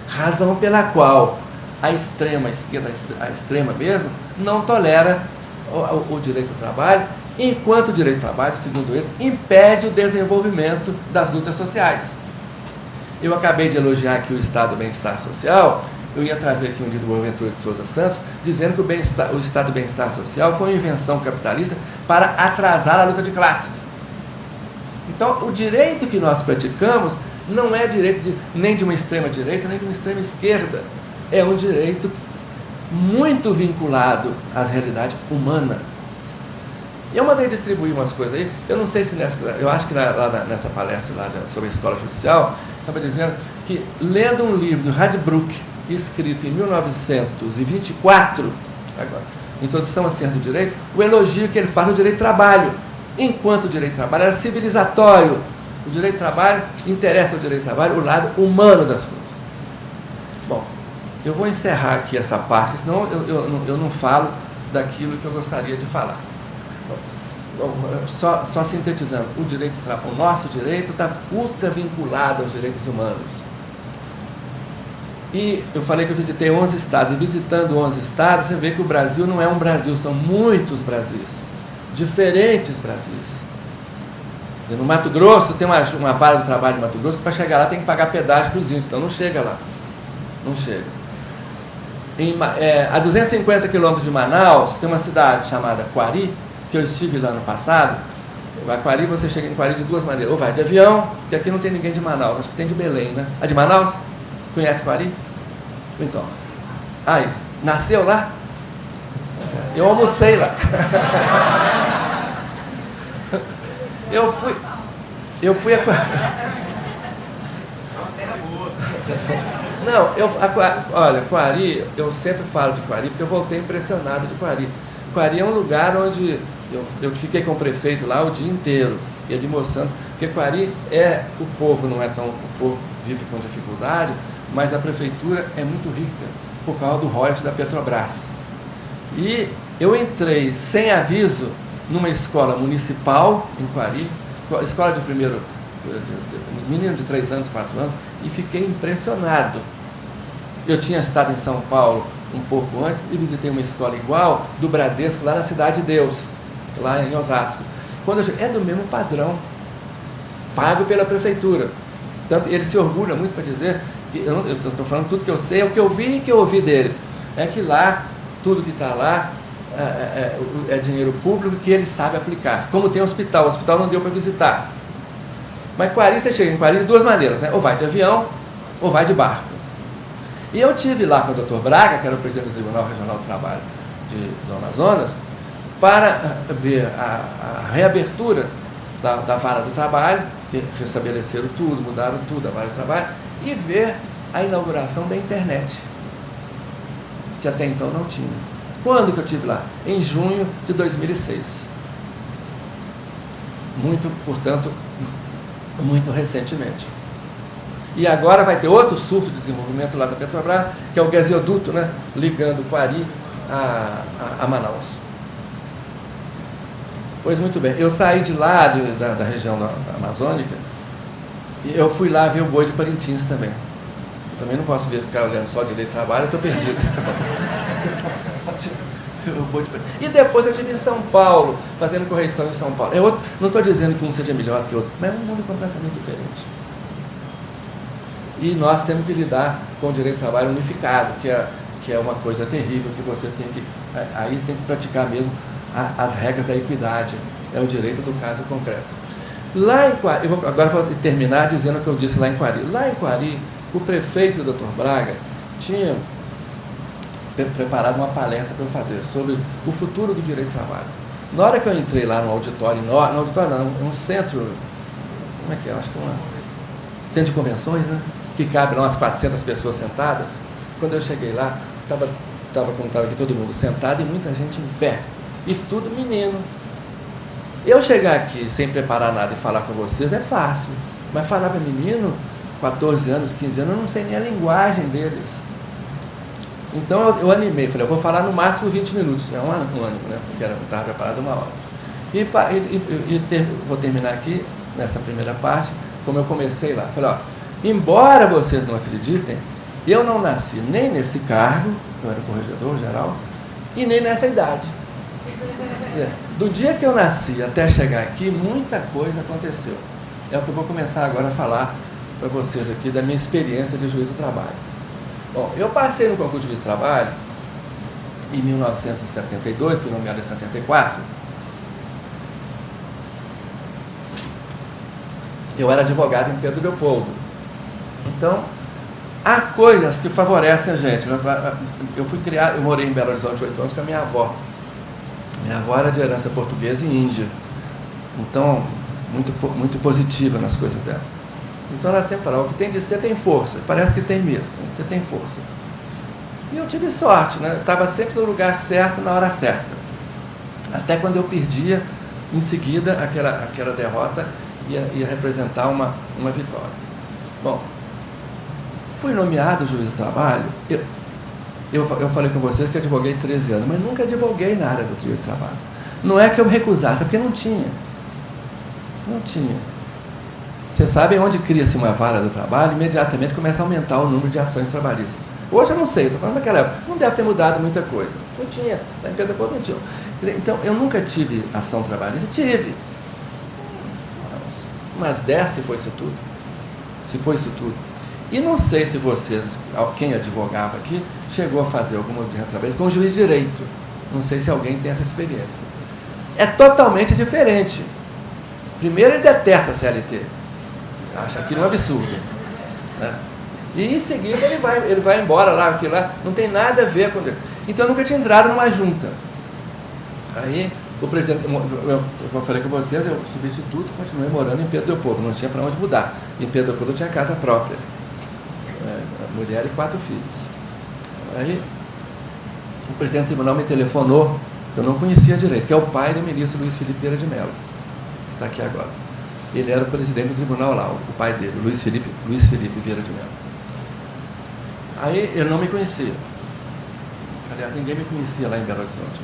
Razão pela qual a extrema esquerda, a extrema mesmo, não tolera o direito do trabalho, enquanto o direito do trabalho, segundo eles, impede o desenvolvimento das lutas sociais. Eu acabei de elogiar aqui o Estado do Bem-Estar Social, eu ia trazer aqui um livro do Boaventura de Souza Santos, dizendo que o Estado do Bem-Estar Social foi uma invenção capitalista para atrasar a luta de classes. Então, o direito que nós praticamos não é direito nem de uma extrema-direita, nem de uma extrema-esquerda. É um direito muito vinculado à realidade humana. Eu mandei distribuir umas coisas aí, eu não sei se eu acho que nessa palestra lá sobre a escola judicial, estava dizendo que, lendo um livro do Radbruch, escrito em 1924, agora, Introdução à Ciência do Direito, o elogio que ele faz no direito do trabalho, enquanto o direito do trabalho era civilizatório, o direito do trabalho interessa ao direito do trabalho o lado humano das coisas. Bom, eu vou encerrar aqui essa parte, senão eu não falo daquilo que eu gostaria de falar. Só sintetizando, o nosso direito está ultra vinculado aos direitos humanos. E eu falei que eu visitei 11 estados, e visitando 11 estados, você vê que o Brasil não é um Brasil, são muitos Brasis, diferentes Brasis. E no Mato Grosso, tem uma vara do trabalho no Mato Grosso, que para chegar lá tem que pagar pedágio para os índios, então não chega lá. Não chega. A 250 quilômetros de Manaus, tem uma cidade chamada Quari, que eu estive lá no passado. A Quari, você chega em Quari de duas maneiras. Ou vai de avião, que aqui não tem ninguém de Manaus, acho que tem de Belém, né? A de Manaus? Conhece Quari? Então. Aí, nasceu lá? Eu almocei lá. Eu fui a Quari. Não, olha, Quari, eu sempre falo de Quari, porque eu voltei impressionado de Quari. Quari é um lugar onde eu fiquei com o prefeito lá o dia inteiro, ele mostrando, porque Quari o povo vive com dificuldade, mas a prefeitura é muito rica, por causa do royalty da Petrobras. E eu entrei sem aviso numa escola municipal em Quari, escola de primeiro, menino de 3 anos, 4 anos, e fiquei impressionado. Eu tinha estado em São Paulo um pouco antes e visitei uma escola igual do Bradesco lá na Cidade de Deus, lá em Osasco. Quando eu cheguei, é do mesmo padrão, pago pela prefeitura. Tanto ele se orgulha muito para dizer que eu estou falando tudo que eu sei, é o que eu vi e que eu ouvi dele. É que lá, tudo que está lá é dinheiro público que ele sabe aplicar. Como tem hospital, o hospital não deu para visitar. Mas Quari, você chega em Quari de duas maneiras, né? Ou vai de avião, ou vai de barco. E eu estive lá com o Dr. Braga, que era o presidente do Tribunal Regional do Trabalho do Amazonas, para ver a reabertura da vara do trabalho, que restabeleceram tudo, mudaram tudo, a vara do trabalho, e ver a inauguração da internet, que até então não tinha. Quando que eu estive lá? Em junho de 2006. Portanto, muito recentemente. E agora vai ter outro surto de desenvolvimento lá da Petrobras, que é o gasoduto, né, ligando Quari a Manaus. Pois muito bem, eu saí de lá, da região da Amazônica, e eu fui lá ver o boi de Parintins também. Eu também não posso ficar olhando só direito de trabalho, eu estou perdido. E depois eu estive em São Paulo, fazendo correção em São Paulo. Não estou dizendo que um seja melhor que o outro, mas é um mundo completamente diferente. E nós temos que lidar com o direito do trabalho unificado, que é uma coisa terrível, que você tem que... Aí tem que praticar mesmo as regras da equidade, é o direito do caso concreto. Lá em Quari, agora vou terminar dizendo o que eu disse lá em Quari. Lá em Quari, o prefeito, o Dr. Braga, tinha preparado uma palestra para eu fazer sobre o futuro do direito do trabalho. Na hora que eu entrei lá no auditório, no auditório não, um centro, como é que é? Acho que é um centro de convenções, né? Que cabe lá umas 400 pessoas sentadas. Quando eu cheguei lá, estava como estava aqui todo mundo sentado e muita gente em pé. E tudo menino. Eu chegar aqui sem preparar nada e falar com vocês é fácil. Mas falar para menino, 14 anos, 15 anos, eu não sei nem a linguagem deles. Então eu animei, falei, eu vou falar no máximo 20 minutos. É um ânimo, né? Porque estava preparado 1 hora. Vou terminar aqui, nessa primeira parte, como eu comecei lá. Falei, ó, embora vocês não acreditem, eu não nasci nem nesse cargo, eu era corregedor geral, e nem nessa idade. Do dia que eu nasci até chegar aqui, muita coisa aconteceu. É o que eu vou começar agora a falar para vocês aqui da minha experiência de juiz do trabalho. Bom, eu passei no concurso de juiz do trabalho em 1972, fui nomeado em 74. Eu era advogado em Pedro Leopoldo. Então, há coisas que favorecem a gente. Eu morei em Belo Horizonte 8 anos com a minha avó. Minha avó era de herança portuguesa e índia. Então, muito positiva nas coisas dela. Então ela sempre falava, o que tem de ser tem força. Parece que tem medo, você tem força. E eu tive sorte, né? Eu estava sempre no lugar certo, na hora certa. Até quando eu perdia, em seguida, aquela derrota ia representar uma vitória. Bom, fui nomeado juiz do trabalho. Eu falei com vocês que advoguei 13 anos, mas nunca advoguei na área do direito do trabalho. Não é que eu me recusasse, é porque não tinha. Não tinha. Vocês sabem, onde cria-se uma vara do trabalho, imediatamente começa a aumentar o número de ações trabalhistas. Hoje eu não sei, estou falando daquela época. Não deve ter mudado muita coisa. Não tinha, lá em Pedro Leopoldo não tinha. Então, eu nunca tive ação trabalhista. Tive. Umas 10, se foi isso tudo. Se foi isso tudo. E não sei se vocês, quem advogava aqui, chegou a fazer alguma de trabalho com o juiz de direito. Não sei se alguém tem essa experiência. É totalmente diferente. Primeiro, ele detesta a CLT. Acha aquilo um absurdo. Né? E em seguida ele vai embora lá, aquilo lá, não tem nada a ver com ele. Então eu nunca tinha entrado numa junta. Aí o presidente, eu falei com vocês, eu substituto, continuei morando em Pedro Leopoldo, não tinha para onde mudar. Em Pedro Leopoldo eu tinha casa própria. Mulher e 4 filhos. Aí o presidente do tribunal me telefonou, eu não conhecia direito, que é o pai do ministro Luiz Felipe Vieira de Mello, que está aqui agora. Ele era o presidente do tribunal lá, o pai dele, Luiz Felipe Vieira de Mello. Aí ele não me conhecia. Aliás, ninguém me conhecia lá em Belo Horizonte.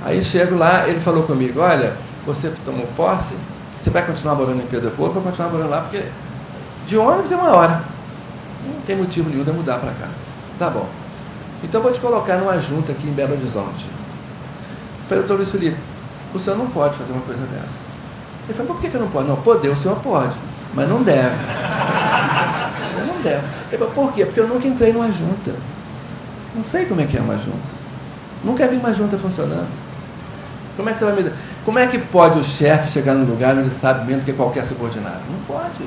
Aí chego lá, ele falou comigo, olha, você tomou posse, você vai continuar morando em Pedro Leopoldo, vou continuar morando lá, porque de ônibus é 1 hora. Não tem motivo nenhum de eu mudar para cá. Tá bom. Então eu vou te colocar numa junta aqui em Belo Horizonte. Eu falei, doutor Luiz Felipe, o senhor não pode fazer uma coisa dessa. Ele falou, por que eu não posso? Não, poder o senhor pode, mas não deve. Não deve. Ele falou, por quê? Porque eu nunca entrei numa junta. Não sei como é que é uma junta. Nunca vi uma junta funcionando. Como é que você vai me dar? Como é que pode o chefe chegar num lugar onde ele sabe menos que qualquer subordinado? Não pode.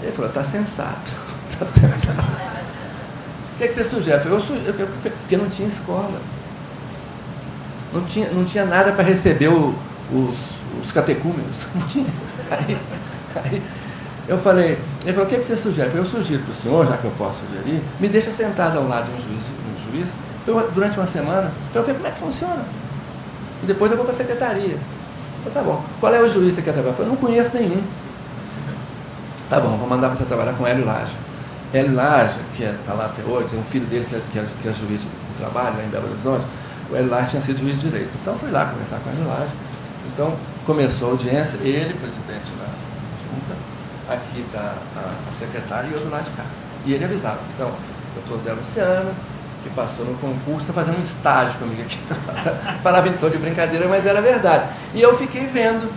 Ele falou, está sensato. Está sensato. O que você sugere? Eu falei, porque não tinha escola. Não tinha nada para receber os catecúmenos. Não tinha. Aí eu falei, ele falou, o que você sugere? Eu falei, eu sugiro para o senhor, já que eu posso sugerir, me deixa sentado ao lado de um juiz durante uma semana, para eu ver como é que funciona. E depois eu vou para a secretaria. Eu falei, tá bom. Qual é o juiz que você quer trabalhar? Eu falei, eu não conheço nenhum. Tá bom, vou mandar você trabalhar com Hélio Laje. Hélio Laje, que está lá até hoje, tem um filho dele que é juiz do trabalho lá em Belo Horizonte. O Hélio Laje tinha sido juiz de direito. Então fui lá conversar com o Hélio Laje. Então começou a audiência, ele, presidente da junta, aqui está a secretária e eu do lado de cá. E ele avisava, então, o doutor Zé Luciano, que passou no concurso, está fazendo um estágio comigo aqui. Falava em tom de brincadeira, mas era verdade. E eu fiquei vendo.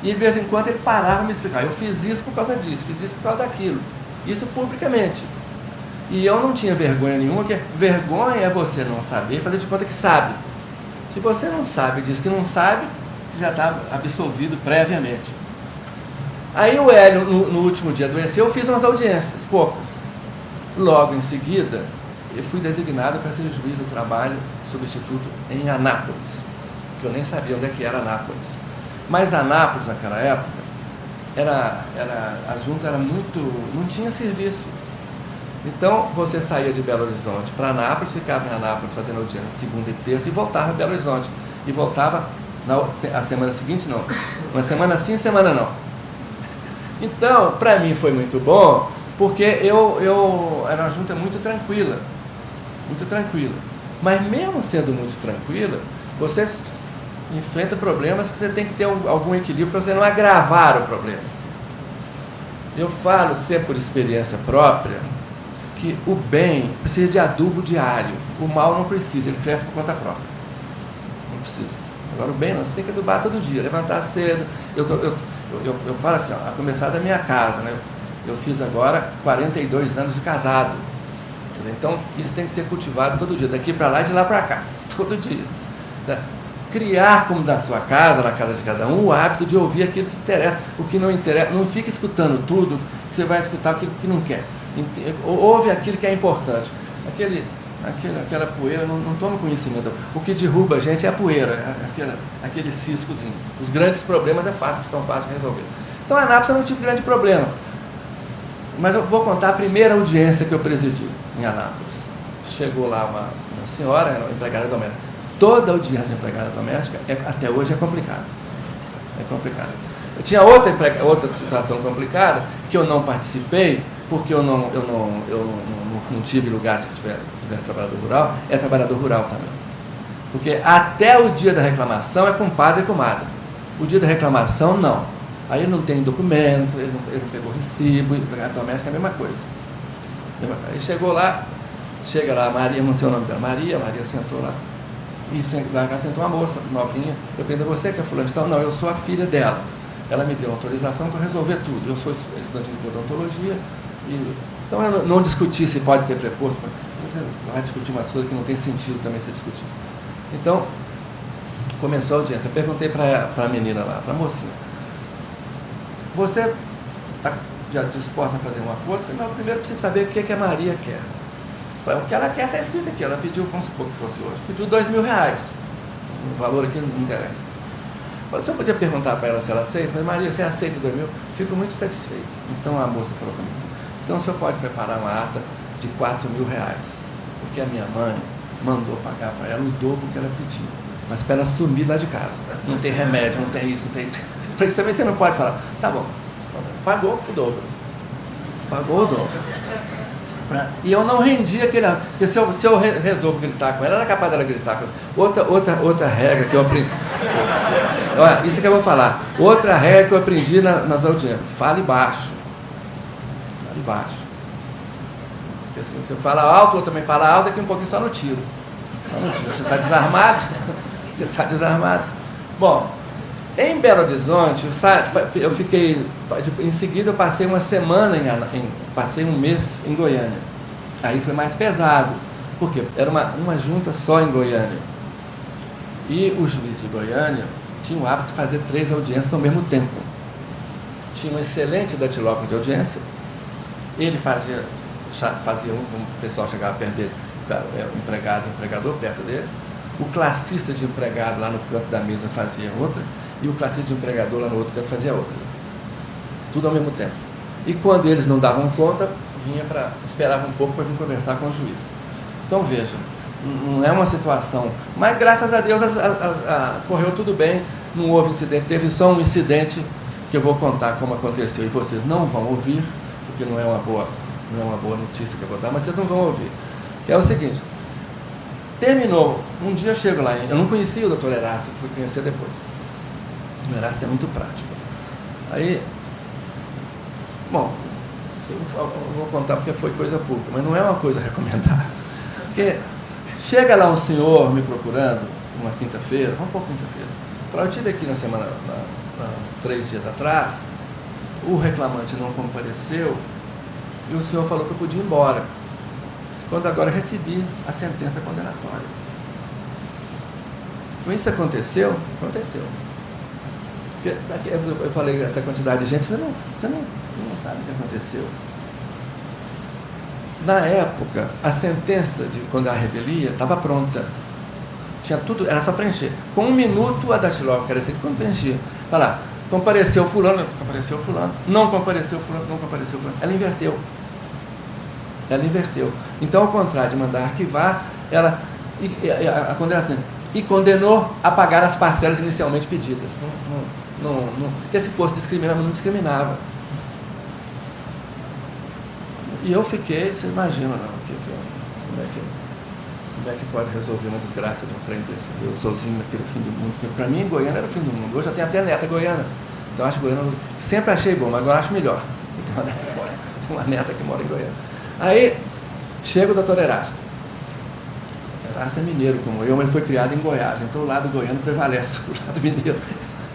E de vez em quando ele parava e me explicava, eu fiz isso por causa disso, fiz isso por causa daquilo. Isso publicamente. E eu não tinha vergonha nenhuma, porque vergonha é você não saber e fazer de conta que sabe. Se você não sabe e diz que não sabe, você já está absolvido previamente. Aí o Hélio, no último dia adoeceu, eu fiz umas audiências, poucas. Logo em seguida, eu fui designado para ser juiz do trabalho substituto em Anápolis, que eu nem sabia onde é que era Anápolis. Mas Anápolis, naquela época, a junta era muito... não tinha serviço. Então, você saía de Belo Horizonte para Anápolis, ficava em Anápolis fazendo audiência segunda e terça e voltava a Belo Horizonte. E voltava a semana seguinte, não. Uma semana sim, semana não. Então, para mim foi muito bom, porque era uma junta muito tranquila. Muito tranquila. Mas mesmo sendo muito tranquila, você enfrenta problemas que você tem que ter algum equilíbrio para você não agravar o problema. Eu falo, sempre por experiência própria, que o bem precisa de adubo diário, o mal não precisa, ele cresce por conta própria. Não precisa. Agora o bem não, você tem que adubar todo dia, levantar cedo. Eu falo assim, ó, a começar da minha casa, né? Eu fiz agora 42 anos de casado. Então isso tem que ser cultivado todo dia, daqui para lá e de lá para cá, todo dia. Criar, como na sua casa, na casa de cada um, o hábito de ouvir aquilo que interessa, o que não interessa. Não fica escutando tudo, que você vai escutar aquilo que não quer. Ouve aquilo que é importante. Aquela poeira, não toma conhecimento. O que derruba a gente é a poeira, aquele ciscozinho. Os grandes problemas são fáceis de resolver. Então a Anápolis não tive grande problema. Mas eu vou contar a primeira audiência que eu presidi em Anápolis. Chegou lá uma senhora, era uma empregada doméstica. Toda audiência de empregada doméstica, até hoje, é complicado. É complicado. Eu tinha outra situação complicada, que eu não participei, porque eu não tive lugares que tivesse trabalhador rural, é trabalhador rural também. Porque até o dia da reclamação é compadre e comadre. O dia da reclamação, não. Aí ele não tem documento, ele não pegou recibo, empregado doméstico é a mesma coisa. Aí chega lá a Maria, não sei o nome dela, Maria sentou lá. E lá sentou uma moça novinha. Eu perguntei, você que é fulano? Então, não, eu sou a filha dela. Ela me deu autorização para resolver tudo. Eu sou estudante de odontologia. Então, eu não discuti se pode ter preposto. Você vai discutir umas coisas que não tem sentido também ser discutido. Então, começou a audiência. Eu perguntei para a menina lá, para a mocinha. Você está já disposta a fazer um acordo? Eu falei, não, primeiro preciso saber o que a Maria quer. O que ela quer está escrito aqui. Ela pediu, vamos supor que fosse hoje, pediu R$2.000. O valor aqui não interessa. Você podia perguntar para ela se ela aceita? Mas Maria, você aceita R$2.000? Fico muito satisfeito. Então a moça falou para mim assim, então o senhor pode preparar uma ata de R$4.000, porque a minha mãe mandou pagar para ela o dobro que ela pediu, mas para ela sumir lá de casa. Não tem remédio, não tem isso, não tem isso. Eu falei, isso também você não pode falar. Tá bom. Pagou o dobro. Pagou o dobro. E eu não rendi aquele... Porque se eu resolvo gritar com ela, era capaz dela gritar com ela. Outra regra que eu aprendi... Olha, isso que eu vou falar. Outra regra que eu aprendi nas audiências. Fale baixo. Fale baixo. Porque se você fala alto, eu também fala alto, aqui um pouquinho só no tiro. Só no tiro. Você está desarmado? Você está desarmado? Bom, em Belo Horizonte, eu fiquei... Em seguida, eu passei uma semana, passei um mês em Goiânia. Aí foi mais pesado. Por quê? Era uma junta só em Goiânia. E o juiz de Goiânia tinha o hábito de fazer 3 audiências ao mesmo tempo. Tinha um excelente datilógrafo de audiência. Ele fazia quando o pessoal chegava perto dele, o empregado e o empregador perto dele. O classista de empregado lá no canto da mesa fazia outra. E o classista de empregador lá no outro canto fazia outra. Tudo ao mesmo tempo. E quando eles não davam conta, esperava um pouco para vir conversar com o juiz. Então veja, não é uma situação... Mas graças a Deus correu tudo bem, não houve incidente. Teve só um incidente que eu vou contar como aconteceu e vocês não vão ouvir, porque não é uma boa notícia que eu vou dar, mas vocês não vão ouvir. Que é o seguinte, terminou, um dia eu chego lá, eu não conhecia o doutor Herácio, fui conhecer depois. O Herácio é muito prático. Aí, bom, eu vou contar porque foi coisa pública, mas não é uma coisa recomendada. Porque chega lá um senhor me procurando, uma quinta-feira, vamos por quinta-feira. Eu tive aqui na semana, 3 dias atrás, o reclamante não compareceu e o senhor falou que eu podia ir embora. Quando agora recebi a sentença condenatória. Então isso aconteceu? Aconteceu. Porque, eu falei essa quantidade de gente, você não sabe o que aconteceu. Na época, a sentença de quando a revelia estava pronta. Tinha tudo, era só preencher. Com 1 minuto, a datilógrafa, que era assim, quando preenchia, está lá, compareceu fulano, não compareceu fulano, não compareceu fulano. Ela inverteu. Então, ao contrário de mandar arquivar, a condenação, e condenou a pagar as parcelas inicialmente pedidas. Porque se fosse discriminar, não discriminava. E eu fiquei, você imagina, não, como é que pode resolver uma desgraça de um trem desse? Eu sozinho naquele fim do mundo, porque para mim Goiânia era o fim do mundo. Hoje eu tenho até neta goiana, então acho Goiânia, sempre achei bom, mas agora acho melhor. Tem uma neta que mora em Goiânia. Aí chega o doutor Erasto. Erasto é mineiro como eu, mas ele foi criado em Goiás, então o lado goiano prevalece, o lado mineiro.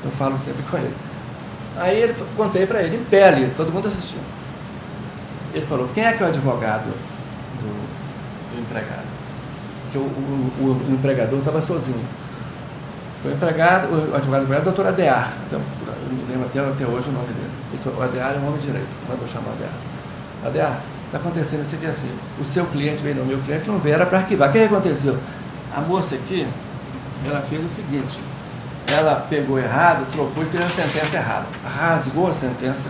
Eu falo sempre com ele. Aí contei para ele, em pele, todo mundo assistiu. Ele falou, quem é que é o advogado do empregado? Porque o empregador estava sozinho. Foi o advogado do empregado, o doutor Adear. Então, eu me lembro até hoje o nome dele. Ele falou, o Adear é um homem direito, mandou chamar o Adear. Adear, está acontecendo isso aqui assim, o seu cliente veio no meu cliente, não veio, era para arquivar. O que aconteceu? A moça aqui, ela fez o seguinte, ela pegou errado, trocou e fez a sentença errada. Rasgou a sentença,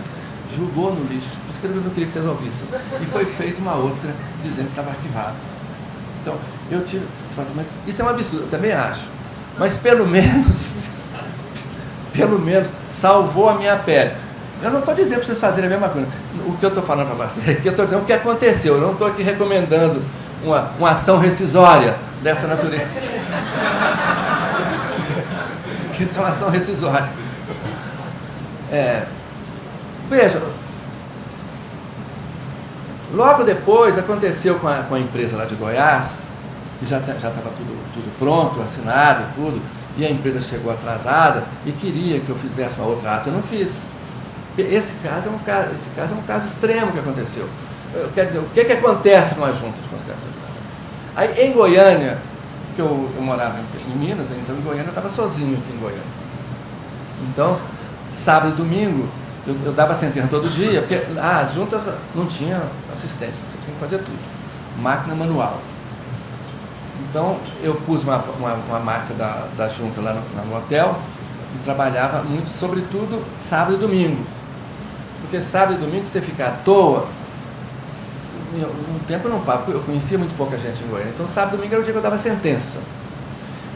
jogou no lixo, por isso que eu não queria que vocês ouvissem. E foi feita uma outra dizendo que estava arquivado. Então, eu tive, mas isso é um absurdo, eu também acho. Mas pelo menos salvou a minha pele. Eu não estou dizendo para vocês fazerem a mesma coisa. O que eu estou falando para vocês é que eu estou dizendo o que aconteceu. Eu não estou aqui recomendando uma ação rescisória dessa natureza. Que isso é uma ação rescisória. Veja, logo depois aconteceu com a empresa lá de Goiás, que já estava tudo pronto, assinado e tudo, e a empresa chegou atrasada e queria que eu fizesse uma outra ata. Eu não fiz. Esse caso é um caso extremo que aconteceu. Eu quero dizer, o que acontece com a junta de conciliação de trabalho? Aí em Goiânia, que eu morava em Minas, então em Goiânia eu estava sozinho aqui em Goiânia. Então, sábado e domingo, eu dava sentença todo dia, porque as juntas não tinham assistente, você tinha que fazer tudo. Máquina manual. Então, eu pus uma máquina da junta lá no hotel e trabalhava muito, sobretudo sábado e domingo. Porque sábado e domingo, se você ficar à toa, um tempo eu não pago, eu conhecia muito pouca gente em Goiânia. Então, sábado e domingo era o dia que eu dava sentença.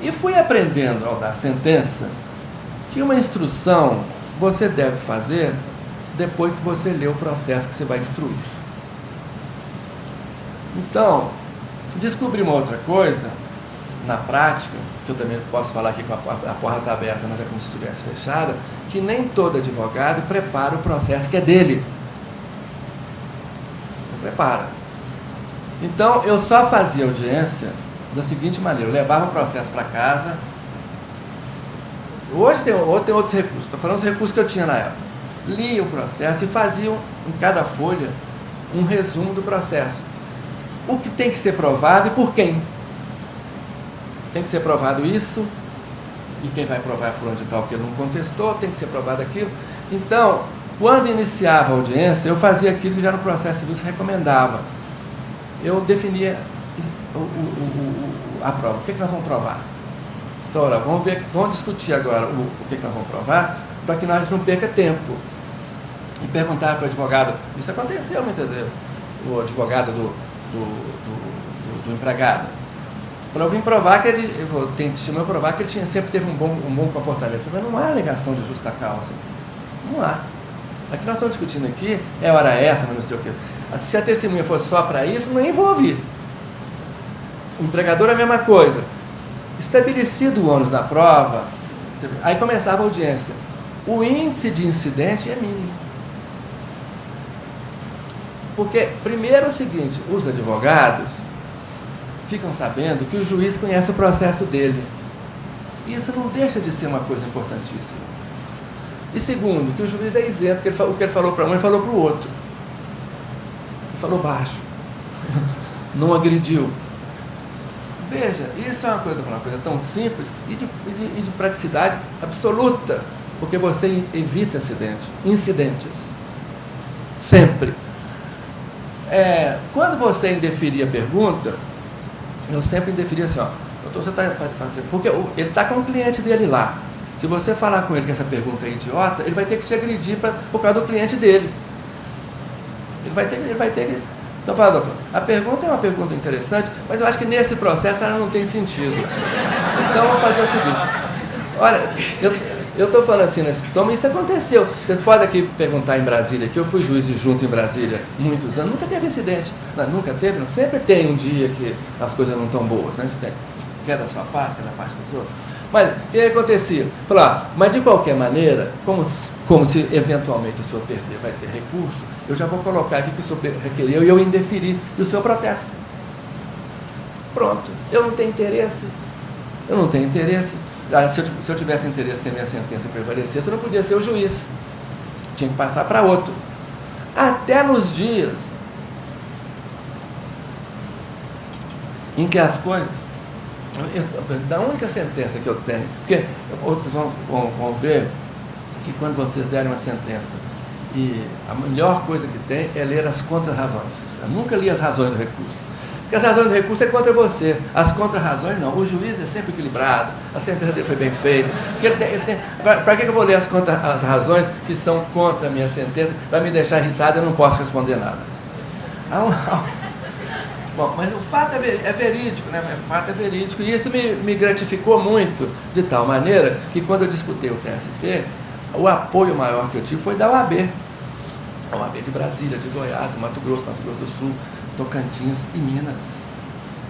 E fui aprendendo ao dar sentença que uma instrução você deve fazer depois que você lê o processo que você vai instruir. Então, descobri uma outra coisa, na prática, que eu também posso falar aqui com a porta está aberta, mas é como se estivesse fechada, que nem todo advogado prepara o processo que é dele. Não prepara. Então, eu só fazia audiência da seguinte maneira, eu levava o processo para casa. Hoje tem outros recursos, estou falando dos recursos que eu tinha na época. Lia o processo e fazia em cada folha um resumo do processo. O que tem que ser provado e por quem? Tem que ser provado isso, e quem vai provar é fulano de tal, porque ele não contestou, tem que ser provado aquilo. Então, quando iniciava a audiência, eu fazia aquilo que já no processo civil se recomendava. Eu definia a prova. O que nós vamos provar? Então, olha, vamos discutir agora o que nós vamos provar, para que nós não perca tempo. E perguntar para o advogado, isso aconteceu muitas vezes, o advogado do empregado, para eu vir provar que ele, provar que ele sempre teve um bom comportamento. Mas não há alegação de justa causa. Não há. Aqui nós estamos discutindo aqui, é hora essa, mas não sei o quê. Se a testemunha fosse só para isso, nem vou ouvir. O empregador é a mesma coisa. Estabelecido o ônus da prova, aí começava a audiência. O índice de incidente é mínimo. Porque, primeiro é o seguinte, os advogados ficam sabendo que o juiz conhece o processo dele. E isso não deixa de ser uma coisa importantíssima. E segundo, que o juiz é isento, que o que ele falou para um, ele falou para o outro. e falou baixo. Não agrediu. Veja, isso é uma coisa tão simples e de praticidade absoluta, porque você evita incidentes. Sempre. Quando você indeferia a pergunta, eu sempre indeferia assim, ó, doutor, você está fazendo... Porque ele está com o cliente dele lá. Se você falar com ele que essa pergunta é idiota, ele vai ter que te agredir por causa do cliente dele. Ele vai ter que... Então, fala, doutor, a pergunta é uma pergunta interessante, mas eu acho que nesse processo ela não tem sentido. Então, vamos fazer o seguinte. Olha, eu estou falando assim, então isso aconteceu. Você pode aqui perguntar em Brasília, que eu fui juiz de junta em Brasília muitos anos, nunca teve incidente. Não, nunca teve, não. Sempre tem um dia que as coisas não estão boas, né? Quer da sua parte, quer da parte dos outros. Mas o que acontecia? Falar, mas de qualquer maneira, como se eventualmente o senhor perder, vai ter recurso, eu já vou colocar aqui que o senhor requeriu e eu indeferi e o senhor protesta. Pronto, eu não tenho interesse. Se eu tivesse interesse que a minha sentença prevalecesse, eu não podia ser o juiz. Tinha que passar para outro. Até nos dias em que as coisas... Da única sentença que eu tenho, porque vocês vão ver que quando vocês derem uma sentença, e a melhor coisa que tem é ler as contra-razões. Eu nunca li as razões do recurso. Porque as razões do recurso é contra você. As contra-razões não. O juiz é sempre equilibrado, a sentença dele foi bem feita. Para que eu vou ler as razões que são contra a minha sentença? Vai me deixar irritado, eu não posso responder nada. Bom, mas o fato é verídico, né? O fato é verídico. E isso me gratificou muito, de tal maneira que quando eu disputei o TST, o apoio maior que eu tive foi da OAB. A OAB de Brasília, de Goiás, Mato Grosso do Sul, Tocantins e Minas,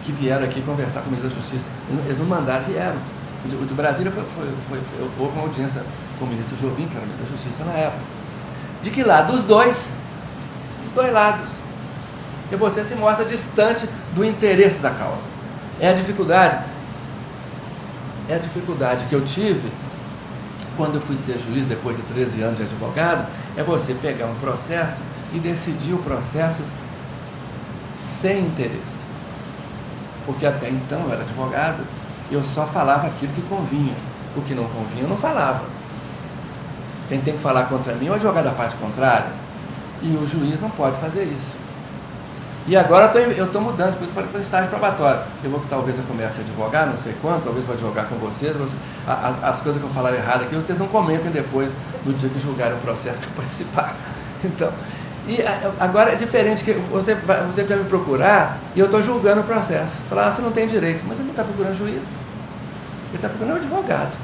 que vieram aqui conversar com o ministro da Justiça. Eles não mandaram, vieram. O de Brasília houve uma audiência com o ministro Jobim, que era o ministro da Justiça na época. De que lado? Dos dois lados. Porque você se mostra distante do interesse da causa. É a dificuldade que eu tive quando eu fui ser juiz, depois de 13 anos de advogado, é você pegar um processo e decidir o processo sem interesse. Porque até então eu era advogado, eu só falava aquilo que convinha. O que não convinha eu não falava. Quem tem que falar contra mim é o advogado da parte contrária. E o juiz não pode fazer isso. E agora eu estou mudando, porque eu estou em estágio probatório. Talvez eu comece a advogar, não sei quanto, talvez vou advogar com vocês. As coisas que eu falar errado aqui, vocês não comentem depois, no dia que julgarem o processo que eu participar. Então, e agora é diferente, que você vai me procurar e eu estou julgando o processo. Falar, você não tem direito, mas ele não está procurando juiz. Ele está procurando um advogado.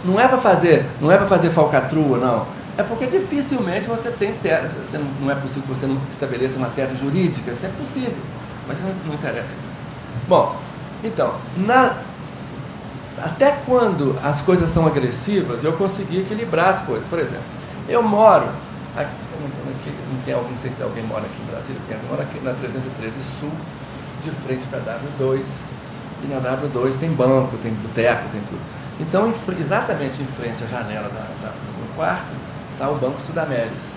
Não é para fazer falcatrua, não. É porque dificilmente você tem tese. Não é possível que você não estabeleça uma tese jurídica. Isso é possível, mas não interessa. Bom, então, até quando as coisas são agressivas, eu consegui equilibrar as coisas. Por exemplo, eu moro não sei se alguém mora aqui em Brasília, eu moro aqui na 313 Sul, de frente para a W2, e na W2 tem banco, tem boteco, tem tudo. Então, exatamente em frente à janela do meu quarto, está o Banco Sudameris.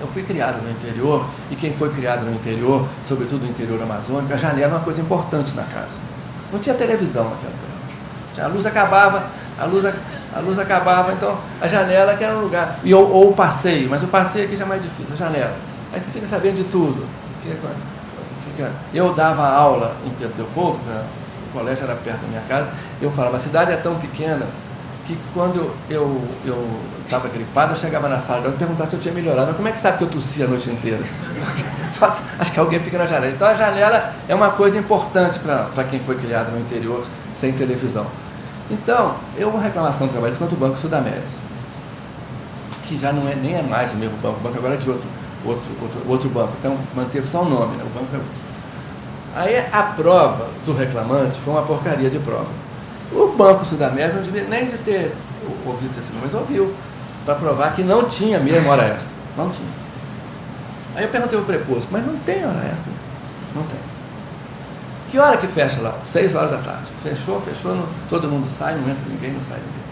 Eu fui criado no interior, e quem foi criado no interior, sobretudo no interior amazônico, a janela é uma coisa importante na casa. Não tinha televisão naquela época. A luz acabava, então a janela que era um lugar. Ou o passeio, mas o passeio aqui já é mais difícil, a janela. Aí você fica sabendo de tudo. Eu dava aula em Pedro Leopoldo, o colégio era perto da minha casa, eu falava, a cidade é tão pequena que quando eu estava gripado, eu chegava na sala e perguntava se eu tinha melhorado. Mas como é que sabe que eu tossia a noite inteira? Acho que alguém fica na janela. Então a janela é uma coisa importante para quem foi criado no interior sem televisão. Então, uma reclamação trabalhista contra o Banco Sudameris, que já nem é mais o mesmo banco, o banco agora é de outro banco. Então manteve só o nome, né? O banco é outro. Aí a prova do reclamante foi uma porcaria de prova. O Banco Sudameris não devia nem de ter ouvido testemunho, mas ouviu, para provar que não tinha mesmo hora extra. Não tinha. Aí eu perguntei ao preposto, mas não tem hora extra? Não tem. Que hora que fecha lá? 6 horas da tarde. Fechou, todo mundo sai, não entra ninguém, não sai ninguém.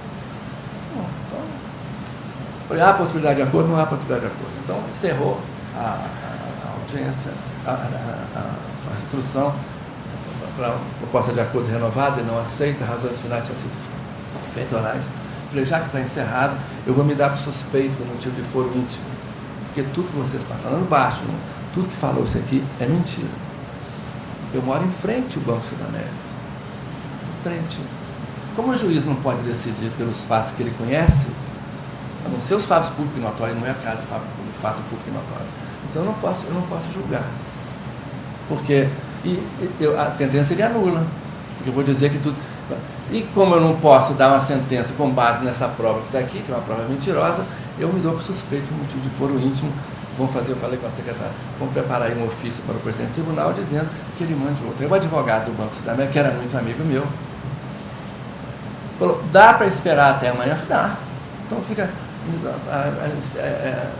Bom, então, falei, há possibilidade de acordo? Não há possibilidade de acordo. Então, encerrou a audiência, a instrução para proposta de acordo renovada e não aceita, razões finais feitorais. Falei, já que está encerrado, eu vou me dar para o suspeito do motivo de foro íntimo, porque tudo que vocês estão falando baixo, né? Tudo que falou isso aqui é mentira. Eu moro em frente ao Banco Sudameris. Em frente. Como o juiz não pode decidir pelos fatos que ele conhece, a não ser os fatos públicos e notórios, não é a casa de fato público e notório. Então eu não posso julgar. Porque a sentença seria nula. Porque eu vou dizer que tudo. E como eu não posso dar uma sentença com base nessa prova que está aqui, que é uma prova mentirosa, eu me dou para suspeito por motivo de foro íntimo. Vamos fazer, eu falei com a secretária, vamos preparar aí um ofício para o presidente do tribunal dizendo que ele mande outro. O advogado do Banco Sudameris, que era muito amigo meu, falou, dá para esperar até amanhã? Dá. Então fica,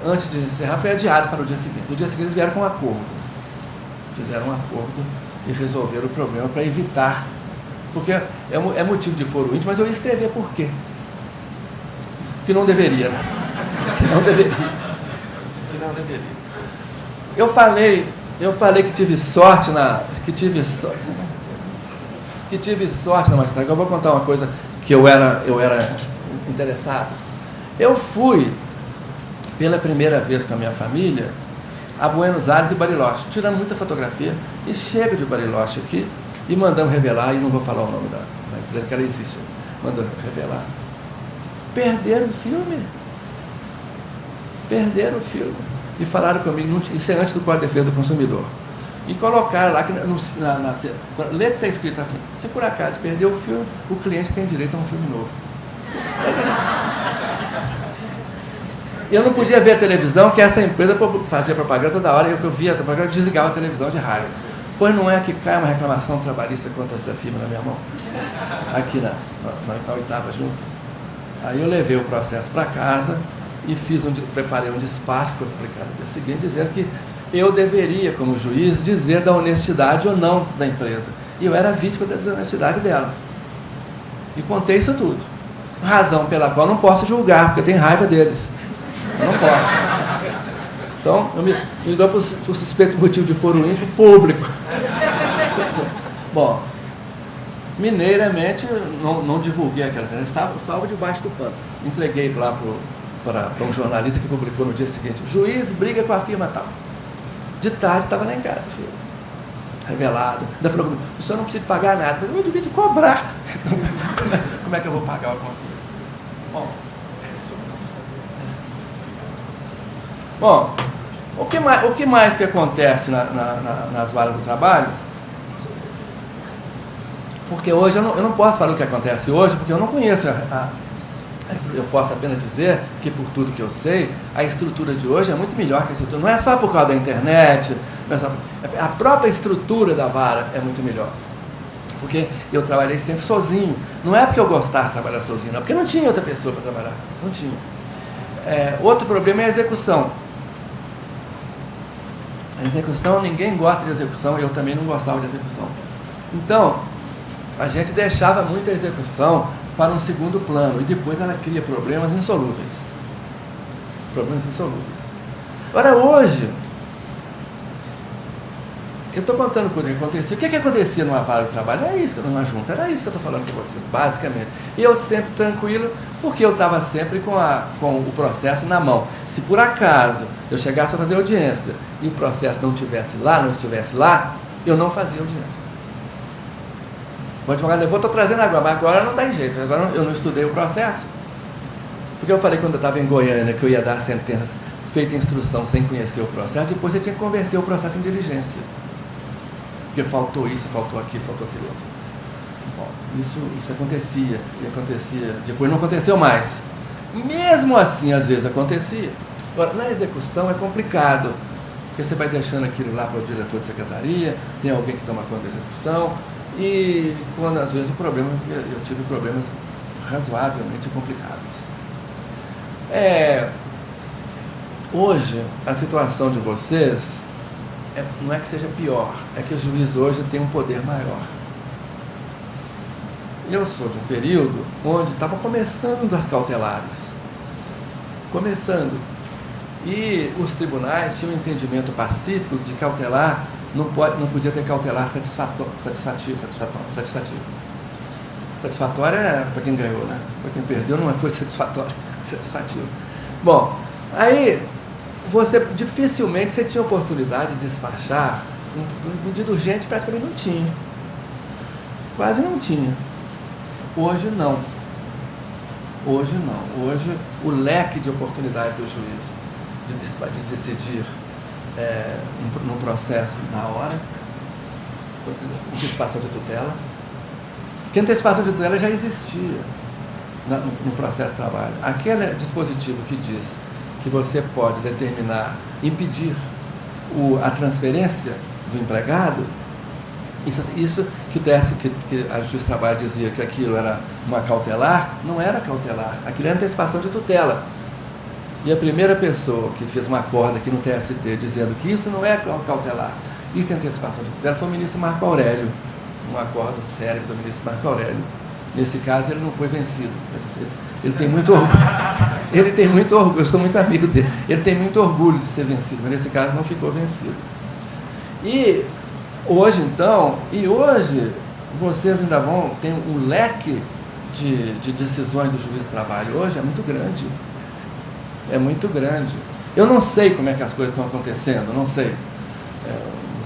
antes de encerrar, foi adiado para o dia seguinte. No dia seguinte eles vieram com um acordo. Fizeram um acordo e resolveram o problema para evitar, porque é motivo de foro íntimo, mas eu ia escrever por quê. Que não deveria, né? Que não deveria. Eu falei que tive sorte na magistrada. Eu vou contar uma coisa que eu era interessado. Eu fui pela primeira vez com a minha família a Buenos Aires e Bariloche, tirando muita fotografia, e chega de Bariloche aqui e mandando revelar, e não vou falar o nome da empresa que ela existe, mandando revelar. Perderam o filme. E falaram comigo, isso é antes do Código de Defesa do Consumidor. E colocaram lá, lê que está escrito assim, se por acaso perdeu o filme, o cliente tem direito a um filme novo. Eu não podia ver a televisão, que essa empresa fazia propaganda toda hora, e eu via a propaganda, eu desligava a televisão de raiva. Pois não é que cai uma reclamação trabalhista contra essa firma na minha mão? Aqui na 8ª junta. Aí eu levei o processo para casa, e preparei um despacho que foi publicado no dia seguinte, dizendo que eu deveria, como juiz, dizer da honestidade ou não da empresa. E eu era vítima da desonestidade dela. E contei isso tudo. Razão pela qual eu não posso julgar, porque eu tenho raiva deles. Eu não posso. Então, eu me dou por suspeito motivo de foro íntimo público. Bom, mineiramente, não divulguei aquela cena, estava debaixo do pano. Entreguei lá para um jornalista que publicou no dia seguinte, juiz briga com a firma tal. De tarde estava lá em casa, filho. Revelado. Ainda falou comigo, o senhor não precisa pagar nada. Eu falei, eu devia te cobrar. Como é que eu vou pagar alguma coisa? Bom, o que mais que acontece nas varas do trabalho? Porque hoje eu não posso falar o que acontece hoje, porque eu não conheço eu posso apenas dizer que, por tudo que eu sei, a estrutura de hoje é muito melhor que a estrutura. Não é só por causa da internet, a própria estrutura da vara é muito melhor. Porque eu trabalhei sempre sozinho. Não é porque eu gostasse de trabalhar sozinho, não, porque não tinha outra pessoa para trabalhar. Não tinha. Outro problema é a execução. A execução, ninguém gosta de execução, eu também não gostava de execução. Então, a gente deixava muita execução para um segundo plano, e depois ela cria problemas insolúveis. Agora, hoje, eu estou contando coisa que acontecia. O que acontecia numa vara de trabalho? Era isso que eu estou falando com vocês, basicamente. E eu sempre tranquilo, porque eu estava sempre com o processo na mão. Se por acaso eu chegasse a fazer audiência e o processo não estivesse lá, eu não fazia audiência. O advogado levou, estou trazendo agora, mas agora não tem jeito, agora eu não estudei o processo. Porque eu falei quando eu estava em Goiânia que eu ia dar sentenças feita instrução sem conhecer o processo, depois você tinha que converter o processo em diligência. Porque faltou isso, faltou aquilo outro. Bom, isso acontecia, depois não aconteceu mais. Mesmo assim, às vezes acontecia. Agora, na execução é complicado, porque você vai deixando aquilo lá para o diretor de secretaria, tem alguém que toma conta da execução, e quando às vezes eu tive problemas razoavelmente complicados. Hoje, a situação de vocês não é que seja pior, é que o juiz hoje tem um poder maior. Eu sou de um período onde estavam começando as cautelares. E os tribunais tinham um entendimento pacífico de cautelar, não podia ter cautelar satisfativo. Satisfatório é para quem ganhou, né? Para quem perdeu não foi satisfatório, satisfativo. Bom, aí dificilmente você tinha oportunidade de despachar um pedido urgente, praticamente não tinha. Quase não tinha. Hoje não. Hoje o leque de oportunidade do juiz de decidir num processo na hora, antecipação de tutela, que antecipação de tutela já existia no processo de trabalho. Aquele dispositivo que diz que você pode determinar, impedir a transferência do empregado, isso que a Justiça do Trabalho dizia que aquilo era uma cautelar, não era cautelar, aquilo era antecipação de tutela. E a primeira pessoa que fez uma acordo aqui no TST dizendo que isso não é cautelar, isso é antecipação de tutela, foi o ministro Marco Aurélio, um acordo cérebro do ministro Marco Aurélio. Nesse caso ele não foi vencido, ele tem muito orgulho, eu sou muito amigo dele, ele tem muito orgulho de ser vencido, mas nesse caso não ficou vencido. E hoje vocês ainda vão ter um leque de decisões do juiz do trabalho, hoje é muito grande. É muito grande. Eu não sei como é que as coisas estão acontecendo, não sei.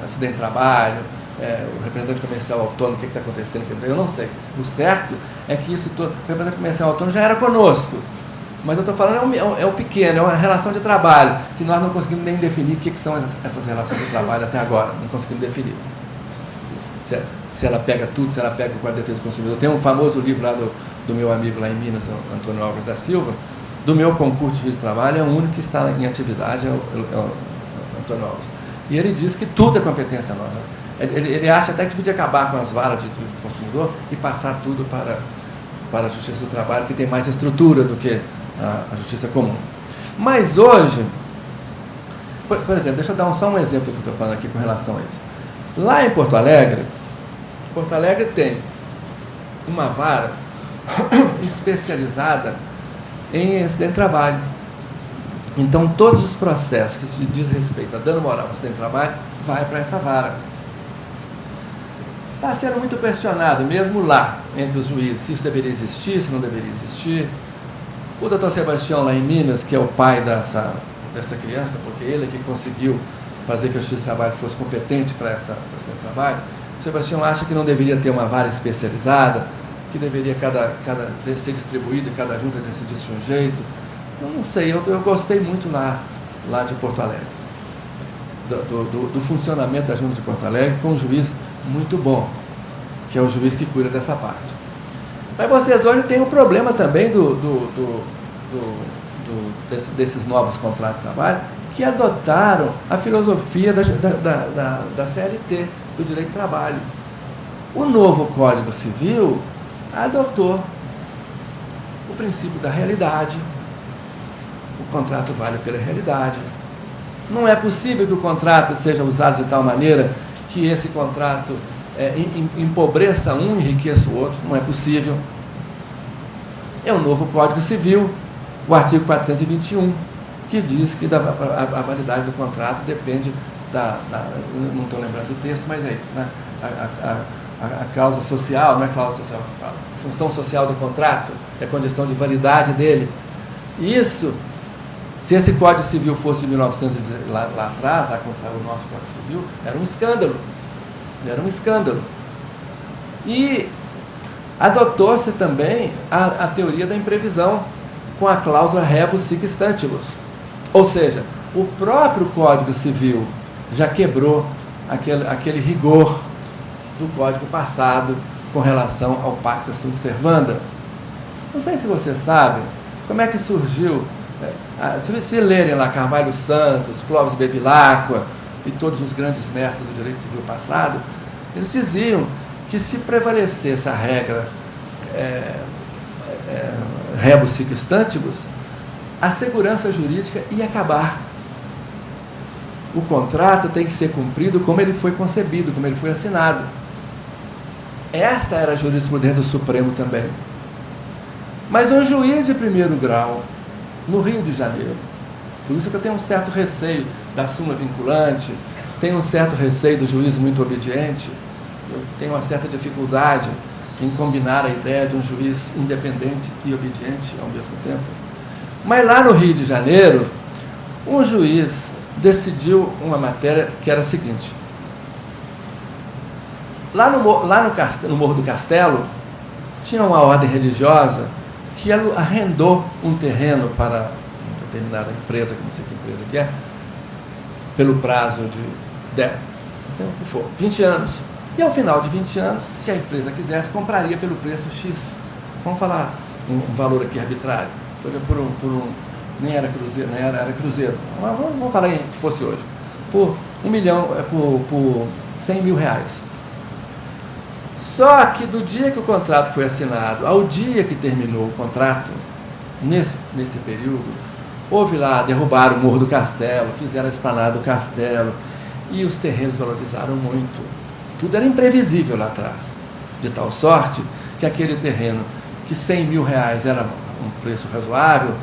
Acidente de trabalho, o representante comercial autônomo, o que está acontecendo, eu não sei. O certo é que isso todo, o representante comercial autônomo já era conosco. Mas eu estou falando, é o pequeno, é uma relação de trabalho, que nós não conseguimos nem definir o que são essas relações de trabalho até agora, não conseguimos definir. Se ela pega tudo, se ela pega o Código de Defesa do Consumidor. Tem um famoso livro lá do meu amigo lá em Minas, Antônio Alves da Silva, do meu concurso de juiz de trabalho, é o único que está em atividade, é o Antônio Alves. E ele diz que tudo é competência nossa. Ele acha até que podia acabar com as varas de consumidor e passar tudo para a Justiça do Trabalho, que tem mais estrutura do que a Justiça comum. Mas hoje, por exemplo, deixa eu dar só um exemplo do que eu estou falando aqui com relação a isso. Lá em Porto Alegre tem uma vara especializada em acidente de trabalho. Então, todos os processos que se diz respeito a dano moral ao acidente de trabalho, vai para essa vara. Está sendo muito questionado, mesmo lá, entre os juízes, se isso deveria existir, se não deveria existir. O doutor Sebastião, lá em Minas, que é o pai dessa criança, porque ele é que conseguiu fazer que a Justiça do Trabalho fosse competente para esse acidente de trabalho, o Sebastião acha que não deveria ter uma vara especializada, que deveria ser distribuído e cada junta decidisse de um jeito. Eu não sei, eu gostei muito lá de Porto Alegre, do funcionamento da junta de Porto Alegre, com um juiz muito bom, que é o juiz que cuida dessa parte. Mas vocês hoje têm o problema também desses novos contratos de trabalho, que adotaram a filosofia da CLT, do direito do trabalho. O novo Código Civil adotou o princípio da realidade. O contrato vale pela realidade. Não é possível que o contrato seja usado de tal maneira que esse contrato empobreça um e enriqueça o outro. Não é possível. É o novo Código Civil, o artigo 421, que diz que a validade do contrato depende não estou lembrando do texto, mas é isso, né? A cláusula social, não é cláusula social que fala, a função social do contrato é a condição de validade dele. Isso, se esse Código Civil fosse de 1900 lá atrás, lá quando saiu o nosso Código Civil, era um escândalo. E adotou-se também a teoria da imprevisão, com a cláusula rebus sic stantibus. Ou seja, o próprio Código Civil já quebrou aquele rigor do Código passado com relação ao Pacta Sunt Servanda. Não sei se vocês sabem como é que surgiu, se lerem lá Carvalho Santos, Clóvis Bevilacqua e todos os grandes mestres do direito civil passado, eles diziam que se prevalecesse a regra rebus sic stantibus, a segurança jurídica ia acabar. O contrato tem que ser cumprido como ele foi concebido, como ele foi assinado. Essa era a jurisprudência do Supremo também. Mas um juiz de primeiro grau, no Rio de Janeiro, Por isso que eu tenho um certo receio da súmula vinculante, tenho um certo receio do juiz muito obediente, eu tenho uma certa dificuldade em combinar a ideia de um juiz independente e obediente ao mesmo tempo. Mas lá no Rio de Janeiro, um juiz decidiu uma matéria que era a seguinte: lá no Morro do Castelo, tinha uma ordem religiosa que arrendou um terreno para uma determinada empresa, que não sei que empresa que é, pelo prazo de 20 anos. E ao final de 20 anos, se a empresa quisesse, compraria pelo preço X. Vamos falar um valor aqui arbitrário. Nem era cruzeiro, era cruzeiro. Vamos falar que fosse hoje. Por 1 milhão, por 100 mil reais. Só que do dia que o contrato foi assinado ao dia que terminou o contrato, nesse período, houve lá, derrubaram o Morro do Castelo, fizeram a esplanada do Castelo, e os terrenos valorizaram muito. Tudo era imprevisível lá atrás, de tal sorte que aquele terreno, que 100 mil reais era um preço razoável,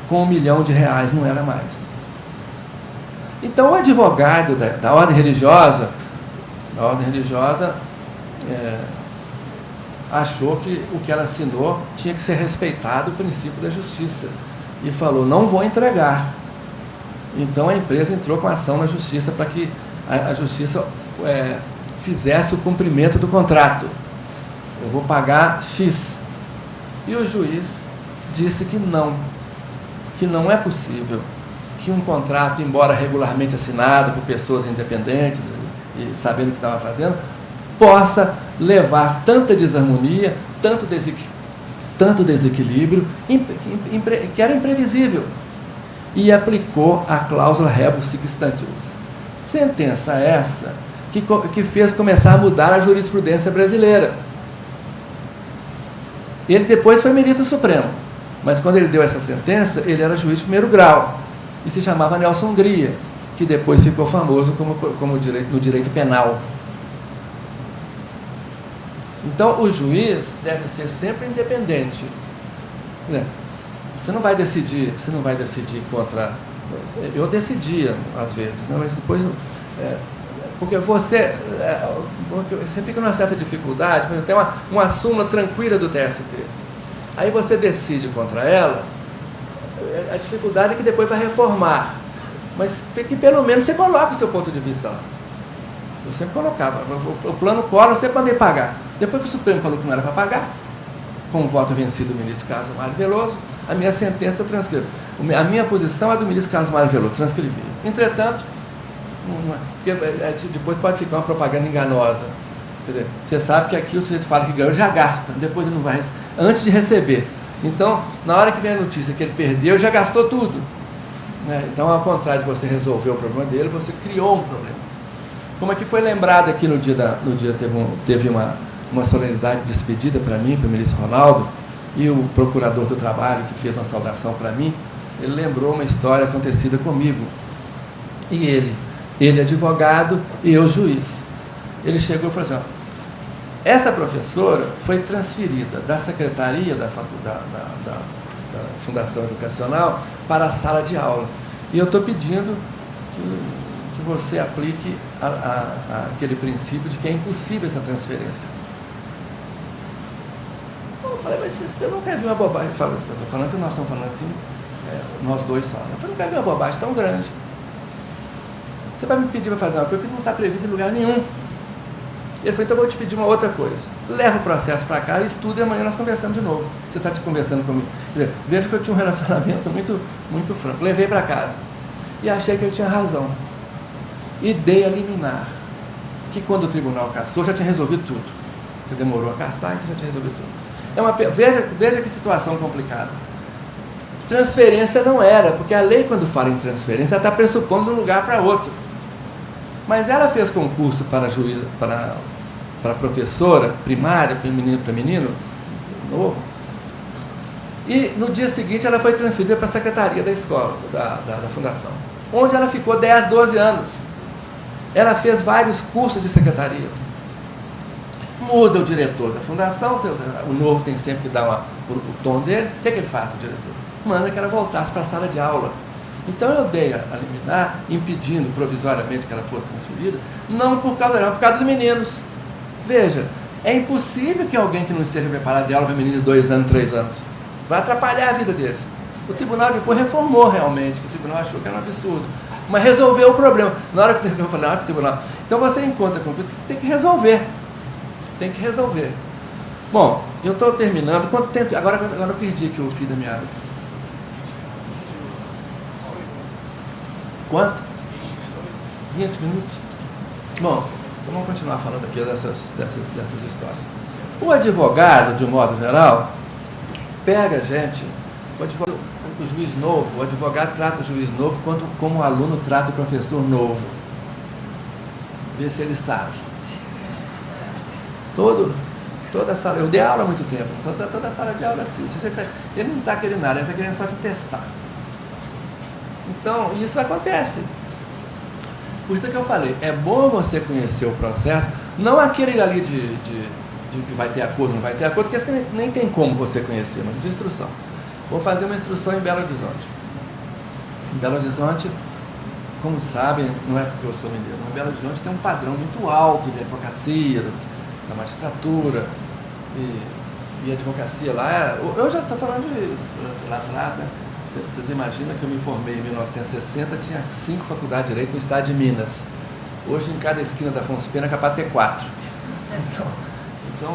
com 1 milhão de reais não era mais. Então o advogado da ordem religiosa, achou que o que ela assinou tinha que ser respeitado o princípio da justiça e falou: não vou entregar. Então a empresa entrou com ação na justiça para que a justiça fizesse o cumprimento do contrato. Eu vou pagar X. E o juiz disse que não é possível que um contrato, embora regularmente assinado por pessoas independentes e sabendo o que estava fazendo, possa levar tanta desarmonia, tanto desequilíbrio, que era imprevisível. E aplicou a cláusula rebus sic stantibus. Sentença essa que fez começar a mudar a jurisprudência brasileira. Ele depois foi ministro supremo, mas quando ele deu essa sentença, ele era juiz de primeiro grau e se chamava Nelson Gria, que depois ficou famoso no direito penal. Então, o juiz deve ser sempre independente. Você não vai decidir contra... Eu decidia, às vezes, mas depois... porque você fica numa certa dificuldade, por exemplo, tem uma súmula tranquila do TST. Aí você decide contra ela, a dificuldade é que depois vai reformar. Mas que pelo menos você coloca o seu ponto de vista lá. Eu sempre colocava. O plano Collor eu sempre mandei pagar. Depois que o Supremo falou que não era para pagar, com o voto vencido do ministro Carlos Mário Veloso, a minha sentença eu transcrevi. A minha posição é do ministro Carlos Mário Veloso, transcrevi. Entretanto, porque depois pode ficar uma propaganda enganosa. Quer dizer, você sabe que aqui o sujeito fala que ganhou, já gasta, depois ele não vai, antes de receber. Então, na hora que vem a notícia que ele perdeu, já gastou tudo. Então, ao contrário de você resolver o problema dele, você criou um problema. Como aqui foi lembrado aqui no dia teve uma solenidade de despedida para mim, para o ministro Ronaldo, e o procurador do trabalho, que fez uma saudação para mim, ele lembrou uma história acontecida comigo. E ele advogado e eu juiz. Ele chegou e falou assim: essa professora foi transferida da secretaria da Fundação Educacional para a sala de aula. E eu estou pedindo que você aplique aquele princípio de que é impossível essa transferência. Eu falei: mas eu nunca vi uma bobagem. Eu estou falando que nós estamos falando assim, nós dois só. Eu falei: nunca vi uma bobagem tão grande. Você vai me pedir para fazer uma coisa que não está prevista em lugar nenhum. Ele falou: então eu vou te pedir uma outra coisa. Leva o processo para cá, estuda e amanhã nós conversamos de novo. Você está conversando comigo. Quer dizer, veja que eu tinha um relacionamento muito, muito franco. Levei para casa. E achei que ele tinha razão. E dei a liminar. Que quando o tribunal cassou, já tinha resolvido tudo. Porque demorou a cassar, então já tinha resolvido tudo. Veja que situação complicada. Transferência não era, porque a lei, quando fala em transferência, ela está pressupondo de um lugar para outro. Mas ela fez concurso para juíza, para professora primária, para menino novo, e no dia seguinte ela foi transferida para a secretaria da escola, da fundação, onde ela ficou 10, 12 anos. Ela fez vários cursos de secretaria. Muda o diretor da fundação, o novo tem sempre que dar o tom dele. O que ele faz, o diretor? Manda que ela voltasse para a sala de aula. Então eu dei a liminar, impedindo provisoriamente que ela fosse transferida, não por causa dela, por causa dos meninos. Veja, é impossível que alguém que não esteja preparado de aula para menino de 2 anos, 3 anos, vai atrapalhar a vida deles. O tribunal depois reformou realmente, que o tribunal achou que era um absurdo, mas resolveu o problema. Na hora que eu falei, na hora que o tribunal... Então você encontra com tem que resolver. Tem que resolver. Bom, eu estou terminando. Quanto tempo? Agora eu perdi aqui o fio da meada. Quanto? 20 minutos? Bom, então vamos continuar falando aqui dessas histórias. O advogado, de um modo geral, pega a gente, o juiz novo, o advogado trata o juiz novo como o aluno trata o professor novo. Vê se ele sabe. Toda a sala, eu dei aula há muito tempo, toda a sala de aula assim. Ele não está querendo nada, ele está querendo só te testar. Então, isso acontece. Por isso que eu falei, é bom você conhecer o processo, não aquele ali de que vai ter acordo, não vai ter acordo, porque você nem tem como você conhecer, mas de instrução. Vou fazer uma instrução em Belo Horizonte. Em Belo Horizonte, como sabem, não é porque eu sou mineiro, mas em Belo Horizonte tem um padrão muito alto de advocacia, da magistratura, e a advocacia lá, eu já estou falando lá atrás, né? Vocês imaginam que eu me formei em 1960, tinha 5 faculdades de Direito no estado de Minas. Hoje, em cada esquina da Afonso Pena, é capaz de ter 4. Então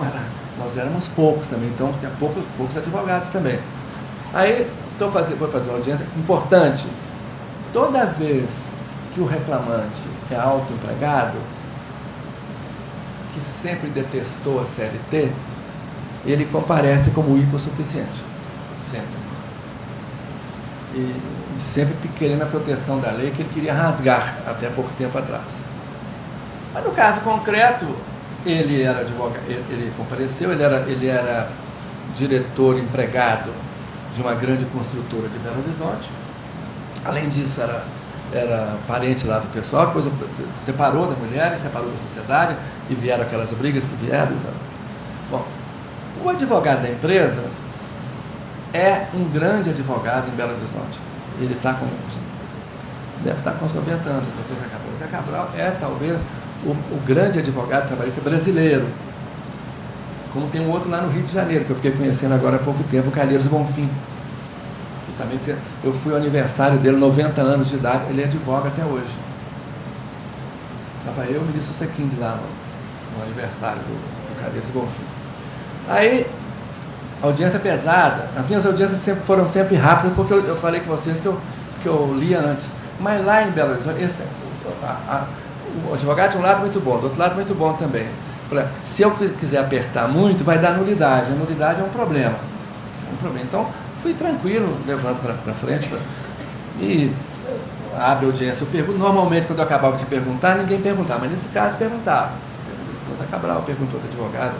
nós éramos poucos também, então tinha poucos advogados também. Aí, vou fazer uma audiência importante. Toda vez que o reclamante é autoempregado, que sempre detestou a CLT, ele comparece como hipossuficiente. Sempre. E sempre querendo a proteção da lei que ele queria rasgar até pouco tempo atrás. Mas no caso concreto, ele era advogado, ele compareceu, ele era diretor empregado de uma grande construtora de Belo Horizonte. Além disso, era parente lá do pessoal, depois separou da mulher, separou da sociedade, e vieram aquelas brigas que vieram. Bom, o advogado da empresa é um grande advogado em Belo Horizonte. Ele deve estar com uns 90 anos, o doutor Zé Cabral. Zé Cabral é talvez o grande advogado trabalhista brasileiro. Como tem um outro lá no Rio de Janeiro, que eu fiquei conhecendo agora há pouco tempo, o Calheiros Bonfim. Que também eu fui ao aniversário dele, 90 anos de idade, ele advoga até hoje. Estava eu e o ministro Sequinde lá no aniversário do Calheiros Bonfim. Aí, audiência pesada. As minhas audiências foram sempre rápidas, porque eu falei com vocês que eu lia antes. Mas lá em Belo Horizonte, o advogado de um lado muito bom, do outro lado muito bom também. Se eu quiser apertar muito, vai dar nulidade. A nulidade é um problema. Então, fui tranquilo, levando para frente. E abre a audiência. Eu pergunto, normalmente, quando eu acabava de perguntar, ninguém perguntava. Mas nesse caso, perguntava. O Zé Cabral perguntou ao advogado,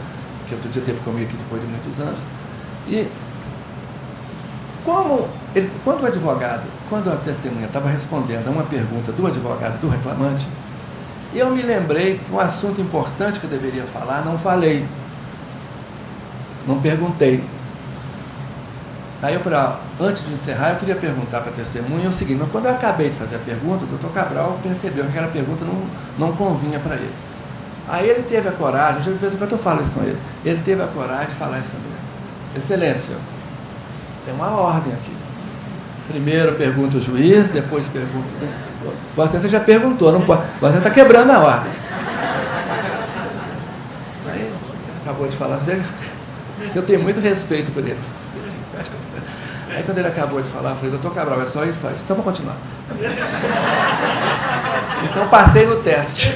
que outro dia teve comigo aqui depois de muitos anos. E quando a testemunha estava respondendo a uma pergunta do advogado, do reclamante, eu me lembrei que um assunto importante que eu deveria falar, não falei. Não perguntei. Aí eu falei, antes de encerrar, eu queria perguntar para a testemunha o seguinte, mas quando eu acabei de fazer a pergunta, o doutor Cabral percebeu que aquela pergunta não convinha para ele. Aí ele teve a coragem, de vez em quando eu falo isso com ele, ele teve a coragem de falar isso comigo. Excelência, tem uma ordem aqui. Primeiro pergunta o juiz, depois pergunta... Você já perguntou, não pode. Você está quebrando a ordem. Aí, acabou de falar, eu tenho muito respeito por ele. Aí quando ele acabou de falar, eu falei, doutor Cabral, é só isso, então vamos continuar. Então passei no teste.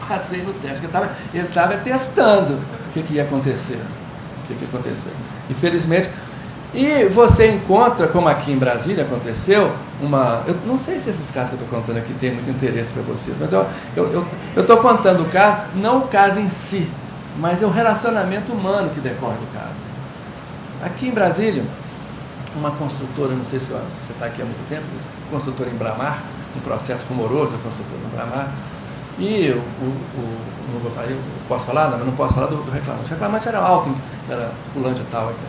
Passei no teste, ele estava testando o que ia acontecer. Infelizmente. E você encontra, como aqui em Brasília aconteceu, eu não sei se esses casos que eu estou contando aqui têm muito interesse para vocês, mas eu estou contando o caso, não o caso em si, mas é o relacionamento humano que decorre do caso. Aqui em Brasília, uma construtora, não sei se você está aqui há muito tempo, construtora em Bramar, um processo rumoroso, a construtora em Bramar, e não vou falar, posso falar? Não posso falar do reclamante. O reclamante era alto, era fulano de tal aqui.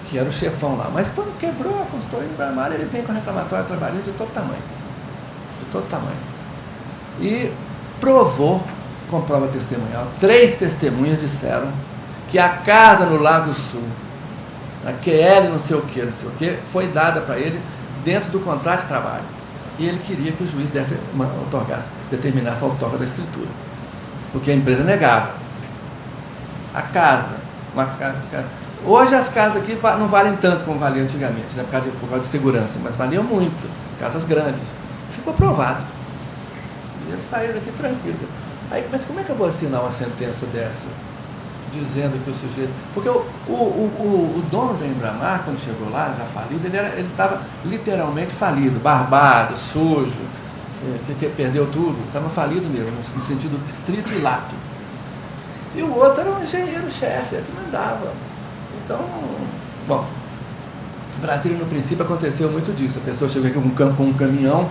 que era o chefão lá. Mas quando quebrou a consultoria Embraer, ele vem com reclamatório trabalhista de todo tamanho. De todo tamanho. E provou, com prova testemunhal, 3 testemunhas disseram que a casa no Lago Sul, a QL não sei o que, foi dada para ele dentro do contrato de trabalho. E ele queria que o juiz determinasse a outorga da escritura. Porque a empresa negava. A casa, hoje as casas aqui não valem tanto como valiam antigamente, né, por causa de segurança, mas valiam muito, casas grandes. Ficou provado. E eles saíram daqui tranquilos. Aí, mas como é que eu vou assinar uma sentença dessa? Dizendo que o sujeito... Porque o dono da Embraer, quando chegou lá, já falido, ele estava literalmente falido, barbado, sujo, que perdeu tudo, estava falido mesmo, no sentido estrito e lato. E o outro era um engenheiro-chefe, que mandava. Então, bom, Brasília, no princípio, aconteceu muito disso. A pessoa chegou aqui com um caminhão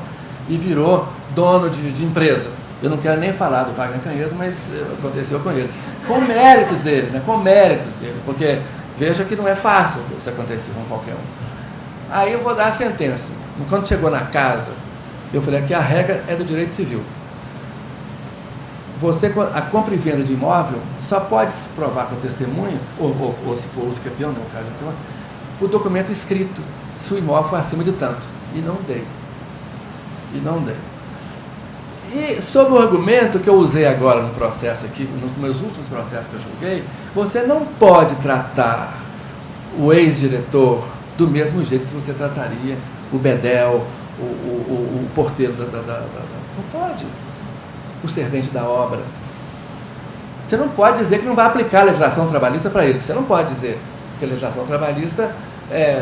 e virou dono de empresa. Eu não quero nem falar do Wagner Canhedo, mas aconteceu com ele. Com méritos dele, né? Com méritos dele, porque veja que não é fácil isso acontecer com qualquer um. Aí eu vou dar a sentença. Quando chegou na casa, eu falei, aqui a regra é do direito civil. A compra e venda de imóvel só pode se provar com testemunha, ou se for uso campeão, no caso campeão, por documento escrito, se o imóvel for acima de tanto. E não dei. E sob o argumento que eu usei agora no processo aqui, nos meus últimos processos que eu julguei, você não pode tratar o ex-diretor do mesmo jeito que você trataria o bedel, o porteiro não pode. O servente da obra. Você não pode dizer que não vai aplicar a legislação trabalhista para ele. Você não pode dizer que a legislação trabalhista,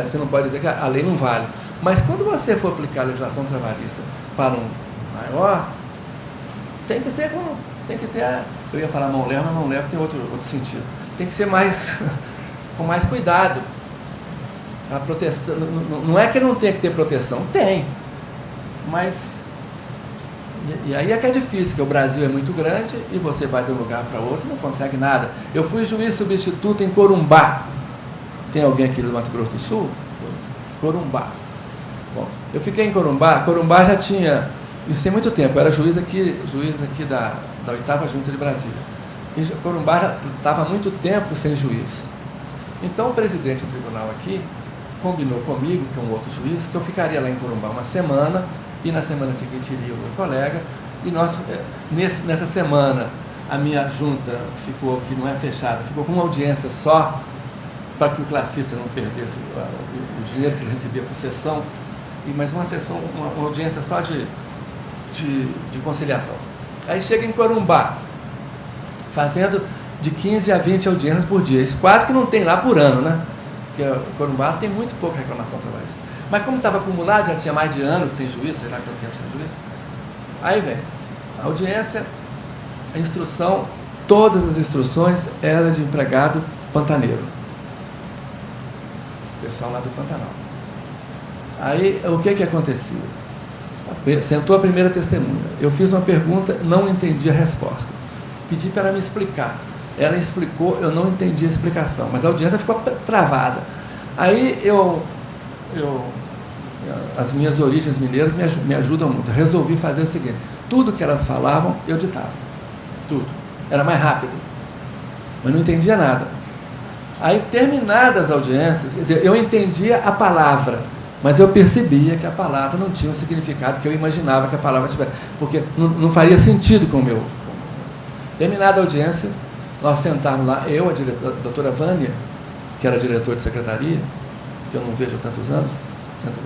você não pode dizer que a lei não vale. Mas quando você for aplicar a legislação trabalhista para um maior, tem que ter, eu ia falar mão leve, mas mão leve tem outro sentido. Tem que ser com mais cuidado. A proteção, não é que não tenha que ter proteção, tem. Mas, e aí é que é difícil, porque o Brasil é muito grande e você vai de um lugar para outro e não consegue nada. Eu fui juiz substituto em Corumbá. Tem alguém aqui do Mato Grosso do Sul? Corumbá. Bom, eu fiquei em Corumbá. Corumbá já tinha, isso tem muito tempo, eu era juiz aqui da 8ª Junta de Brasília. E Corumbá já estava há muito tempo sem juiz. Então o presidente do tribunal aqui combinou comigo, que é um outro juiz, que eu ficaria lá em Corumbá uma semana, e na semana seguinte iria o meu colega, e nós, nessa semana, a minha junta ficou, que não é fechada, ficou com uma audiência só, para que o classista não perdesse o dinheiro que ele recebia por sessão, mas uma audiência só de conciliação. Aí chega em Corumbá, fazendo de 15 a 20 audiências por dia, isso quase que não tem lá por ano, né? Porque Corumbá tem muito pouca reclamação trabalhista. Mas como estava acumulado, já tinha mais de ano sem juiz, sei lá quanto tempo sem juiz, aí vem a audiência, a instrução, todas as instruções eram de empregado pantaneiro. Pessoal lá do Pantanal. Aí, o que acontecia? Sentou a primeira testemunha. Eu fiz uma pergunta, não entendi a resposta. Pedi para ela me explicar. Ela explicou, eu não entendi a explicação, mas a audiência ficou travada. Aí as minhas origens mineiras me ajudam muito. Eu resolvi fazer o seguinte: tudo que elas falavam, eu ditava. Tudo. Era mais rápido. Mas não entendia nada. Aí, terminadas as audiências, quer dizer, eu entendia a palavra, mas eu percebia que a palavra não tinha o significado que eu imaginava que a palavra tivesse, porque não faria sentido com o meu. Terminada a audiência, nós sentamos lá, eu, a doutora Vânia, que era diretor de secretaria, que eu não vejo há tantos anos,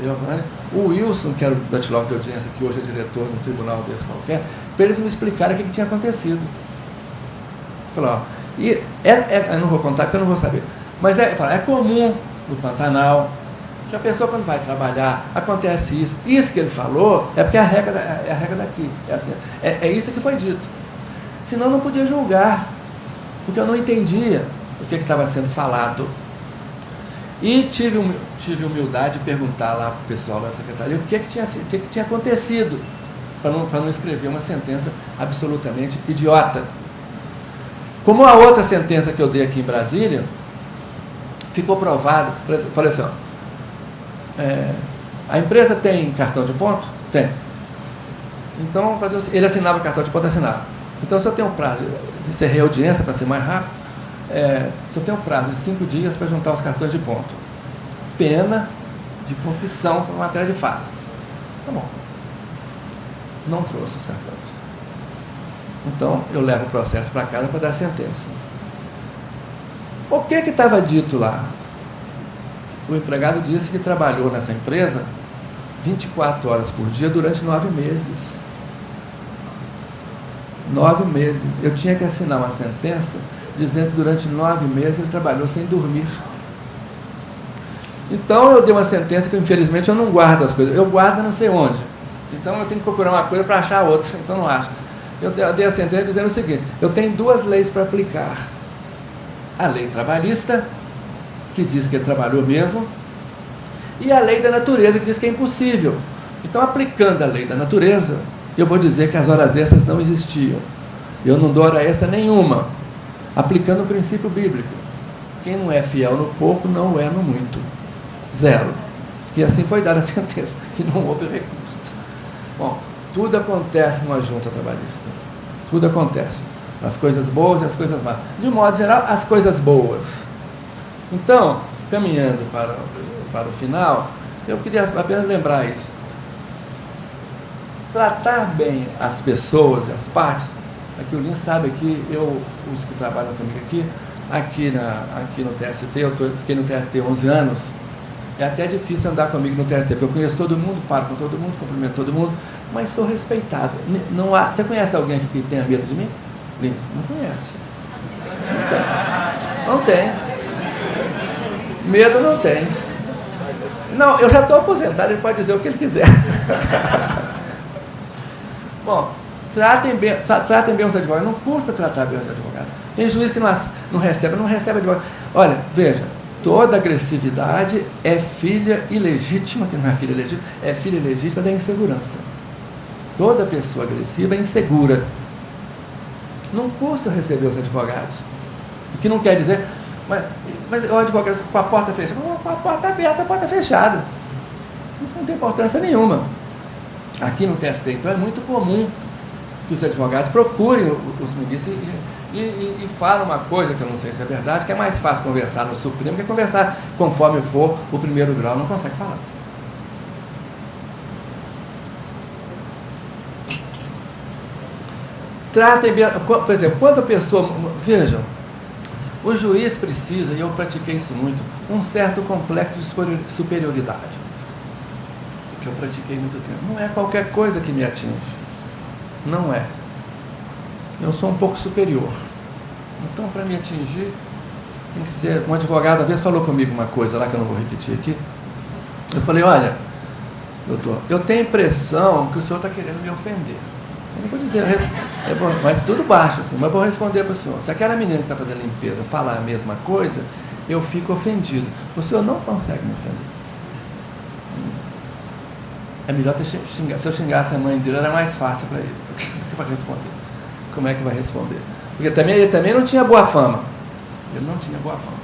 eu, a Vânia, o Wilson, que era o bachelor de audiência, que hoje é diretor no tribunal desse qualquer, para eles me explicarem o que tinha acontecido. Falou, ó, eu não vou contar porque eu não vou saber, mas é comum no Pantanal que a pessoa, quando vai trabalhar, acontece isso. Isso que ele falou é porque é a regra daqui. É assim, é isso que foi dito. Senão eu não podia julgar, porque eu não entendia o que estava sendo falado. E tive humildade de perguntar lá para o pessoal da secretaria o que tinha acontecido, para não escrever uma sentença absolutamente idiota. Como a outra sentença que eu dei aqui em Brasília, ficou provado. Falei assim, ó, a empresa tem cartão de ponto? Tem. Então, ele assinava o cartão de ponto, assinava. Então, se eu tenho um prazo de ser reaudiência, para ser mais rápido, se eu tenho um prazo de 5 dias para juntar os cartões de ponto. Pena de confissão por matéria de fato. Tá bom. Não trouxe os cartões. Então, eu levo o processo para casa para dar sentença. O que estava dito lá? O empregado disse que trabalhou nessa empresa 24 horas por dia durante 9 meses. 9 meses. Eu tinha que assinar uma sentença dizendo que durante 9 meses ele trabalhou sem dormir. Então eu dei uma sentença que infelizmente eu não guardo as coisas. Eu guardo não sei onde. Então eu tenho que procurar uma coisa para achar outra. Então não acho. Eu dei a sentença dizendo o seguinte: eu tenho 2 leis para aplicar. A lei trabalhista, que diz que ele trabalhou mesmo, e a lei da natureza, que diz que é impossível. Então, aplicando a lei da natureza, eu vou dizer que as horas extras não existiam. Eu não dou hora extra nenhuma. Aplicando o princípio bíblico: quem não é fiel no pouco, não é no muito. 0. E assim foi dada a sentença, que não houve recurso. Bom, tudo acontece numa junta trabalhista. Tudo acontece. As coisas boas e as coisas más. De modo geral, as coisas boas. Então, caminhando para o final, eu queria apenas lembrar isso. Tratar bem as pessoas e as partes. Aqui o Lins sabe que os que trabalham comigo aqui no TST, fiquei no TST 11 anos, é até difícil andar comigo no TST, porque eu conheço todo mundo, paro com todo mundo, cumprimento todo mundo, mas sou respeitado. Você conhece alguém aqui que tenha medo de mim? Lins, não conhece. Não tem. Medo não tem. Não, eu já estou aposentado, ele pode dizer o que ele quiser. Bom, tratem bem os advogados. Não custa tratar bem os advogados. Tem juiz que não recebe advogado. Olha, veja, toda agressividade é filha ilegítima, que não é filha legítima, é filha ilegítima da insegurança. Toda pessoa agressiva é insegura. Não custa receber os advogados. O que não quer dizer, mas o advogado com a porta fechada, com a porta aberta, a porta fechada. Isso não tem importância nenhuma. Aqui no TST, então, é muito comum que os advogados procurem os ministros e falem uma coisa que eu não sei se é verdade, que é mais fácil conversar no Supremo que conversar conforme for o primeiro grau, não consegue falar. Tratem bem, por exemplo, quando a pessoa, vejam, o juiz precisa, e eu pratiquei isso muito, um certo complexo de superioridade, porque eu pratiquei muito tempo. Não é qualquer coisa que me atinge, não é. Eu sou um pouco superior, então para me atingir tem que ser. Um advogado, às vezes, falou comigo uma coisa lá que eu não vou repetir aqui. Eu falei: olha, doutor, eu tenho a impressão que o senhor está querendo me ofender. Eu não vou dizer, mas tudo baixo assim, mas vou responder para o senhor. Se aquela menina que está fazendo limpeza falar a mesma coisa, eu fico ofendido. O senhor não consegue me ofender. É melhor xingar. Se eu xingasse a mãe dele, era mais fácil para ele. O que vai responder? Como é que vai responder? Porque ele também não tinha boa fama. Ele não tinha boa fama.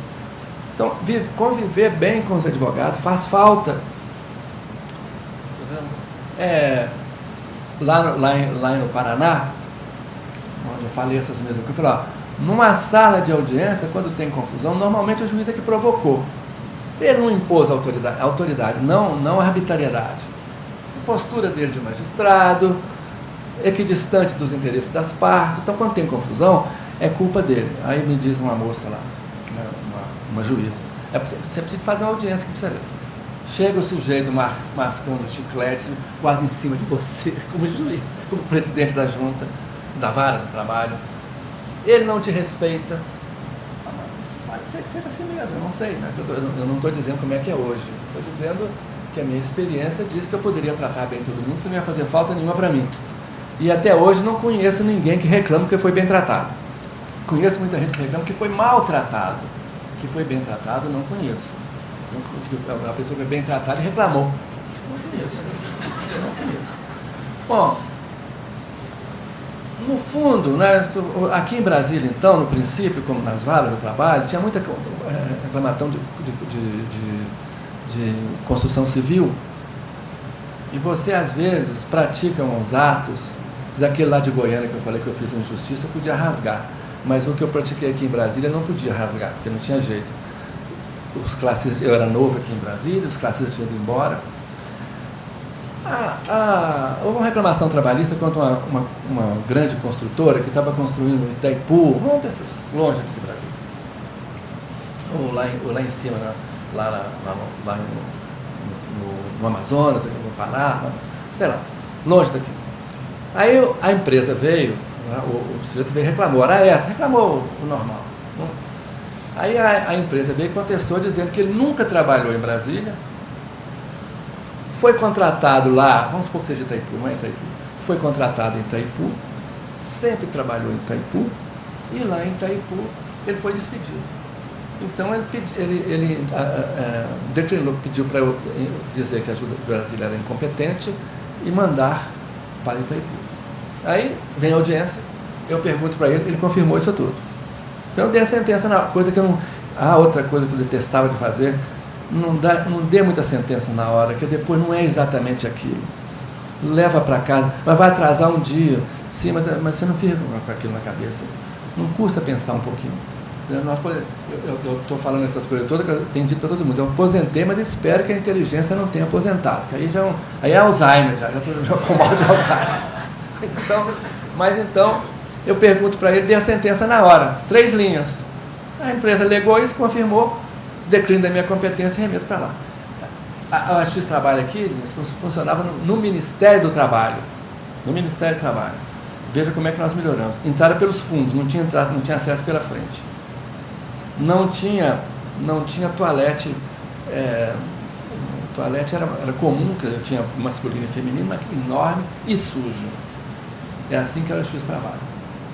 Então, conviver bem com os advogados faz falta. Lá no Paraná, onde eu falei essas mesmas coisas, eu falei: numa sala de audiência, quando tem confusão, normalmente o juiz é que provocou. Ele não impôs autoridade, não arbitrariedade. A postura dele de magistrado, equidistante dos interesses das partes. Então, quando tem confusão, é culpa dele. Aí me diz uma moça lá, uma juíza: você precisa fazer uma audiência que precisa ver. Chega o sujeito mascando chicletes quase em cima de você, como juiz, como presidente da junta, da vara do trabalho. Ele não te respeita. Pode ser que seja assim mesmo, eu não sei, né? Eu não estou dizendo como é que é hoje. Estou dizendo que a minha experiência diz que eu poderia tratar bem todo mundo, que não ia fazer falta nenhuma para mim. E até hoje não conheço ninguém que reclama que foi bem tratado. Conheço muita gente que reclama que foi maltratado. Que foi bem tratado, não conheço. A pessoa foi bem tratada e reclamou. Não conheço. Bom, No fundo, né, aqui em Brasília, então, no princípio, como nas varas do trabalho, tinha muita reclamação de construção civil, e você, às vezes, pratica uns atos, daquele lá de Goiânia que eu falei que eu fiz uma injustiça, podia rasgar, mas o que eu pratiquei aqui em Brasília não podia rasgar, porque não tinha jeito. Os classistas, eu era novo aqui em Brasília, os classistas tinham ido embora. Houve uma reclamação trabalhista contra uma grande construtora que estava construindo no Itaipu, um desses longe aqui do Brasil, ou lá em cima, lá no Amazonas, no Pará, sei lá, longe daqui. Aí a empresa veio, o sujeito veio e reclamou, reclamou o normal. Aí a empresa veio e contestou dizendo que ele nunca trabalhou em Brasília, foi contratado lá, vamos supor que seja Itaipu, não é Itaipu, foi contratado em Itaipu, sempre trabalhou em Itaipu, e lá em Itaipu ele foi despedido. Então ele declinou, pediu para eu dizer que a Ajuda Brasília era incompetente e mandar para Itaipu. Aí vem a audiência, eu pergunto para ele confirmou isso tudo. Então eu dei a sentença na coisa que eu não... outra coisa que eu detestava de fazer, não dê muita sentença na hora, que depois não é exatamente aquilo. Leva para casa, mas vai atrasar um dia. Sim, mas você não fica com aquilo na cabeça. Não custa pensar um pouquinho. Eu estou falando essas coisas todas que eu tenho dito para todo mundo. Eu aposentei, mas espero que a inteligência não tenha aposentado, que aí é Alzheimer, já estou com mal de Alzheimer. Então, eu pergunto para ele, dei a sentença na hora, 3 linhas. A empresa alegou isso, confirmou, declínio da minha competência e remeto para lá. A X Trabalho aqui funcionava no Ministério do Trabalho. No Ministério do Trabalho. Veja como é que nós melhoramos. Entrada pelos fundos, não tinha acesso pela frente. Não tinha toalete. Toalete era comum, que eu tinha masculino e feminino, mas enorme e sujo. É assim que era o X Trabalho,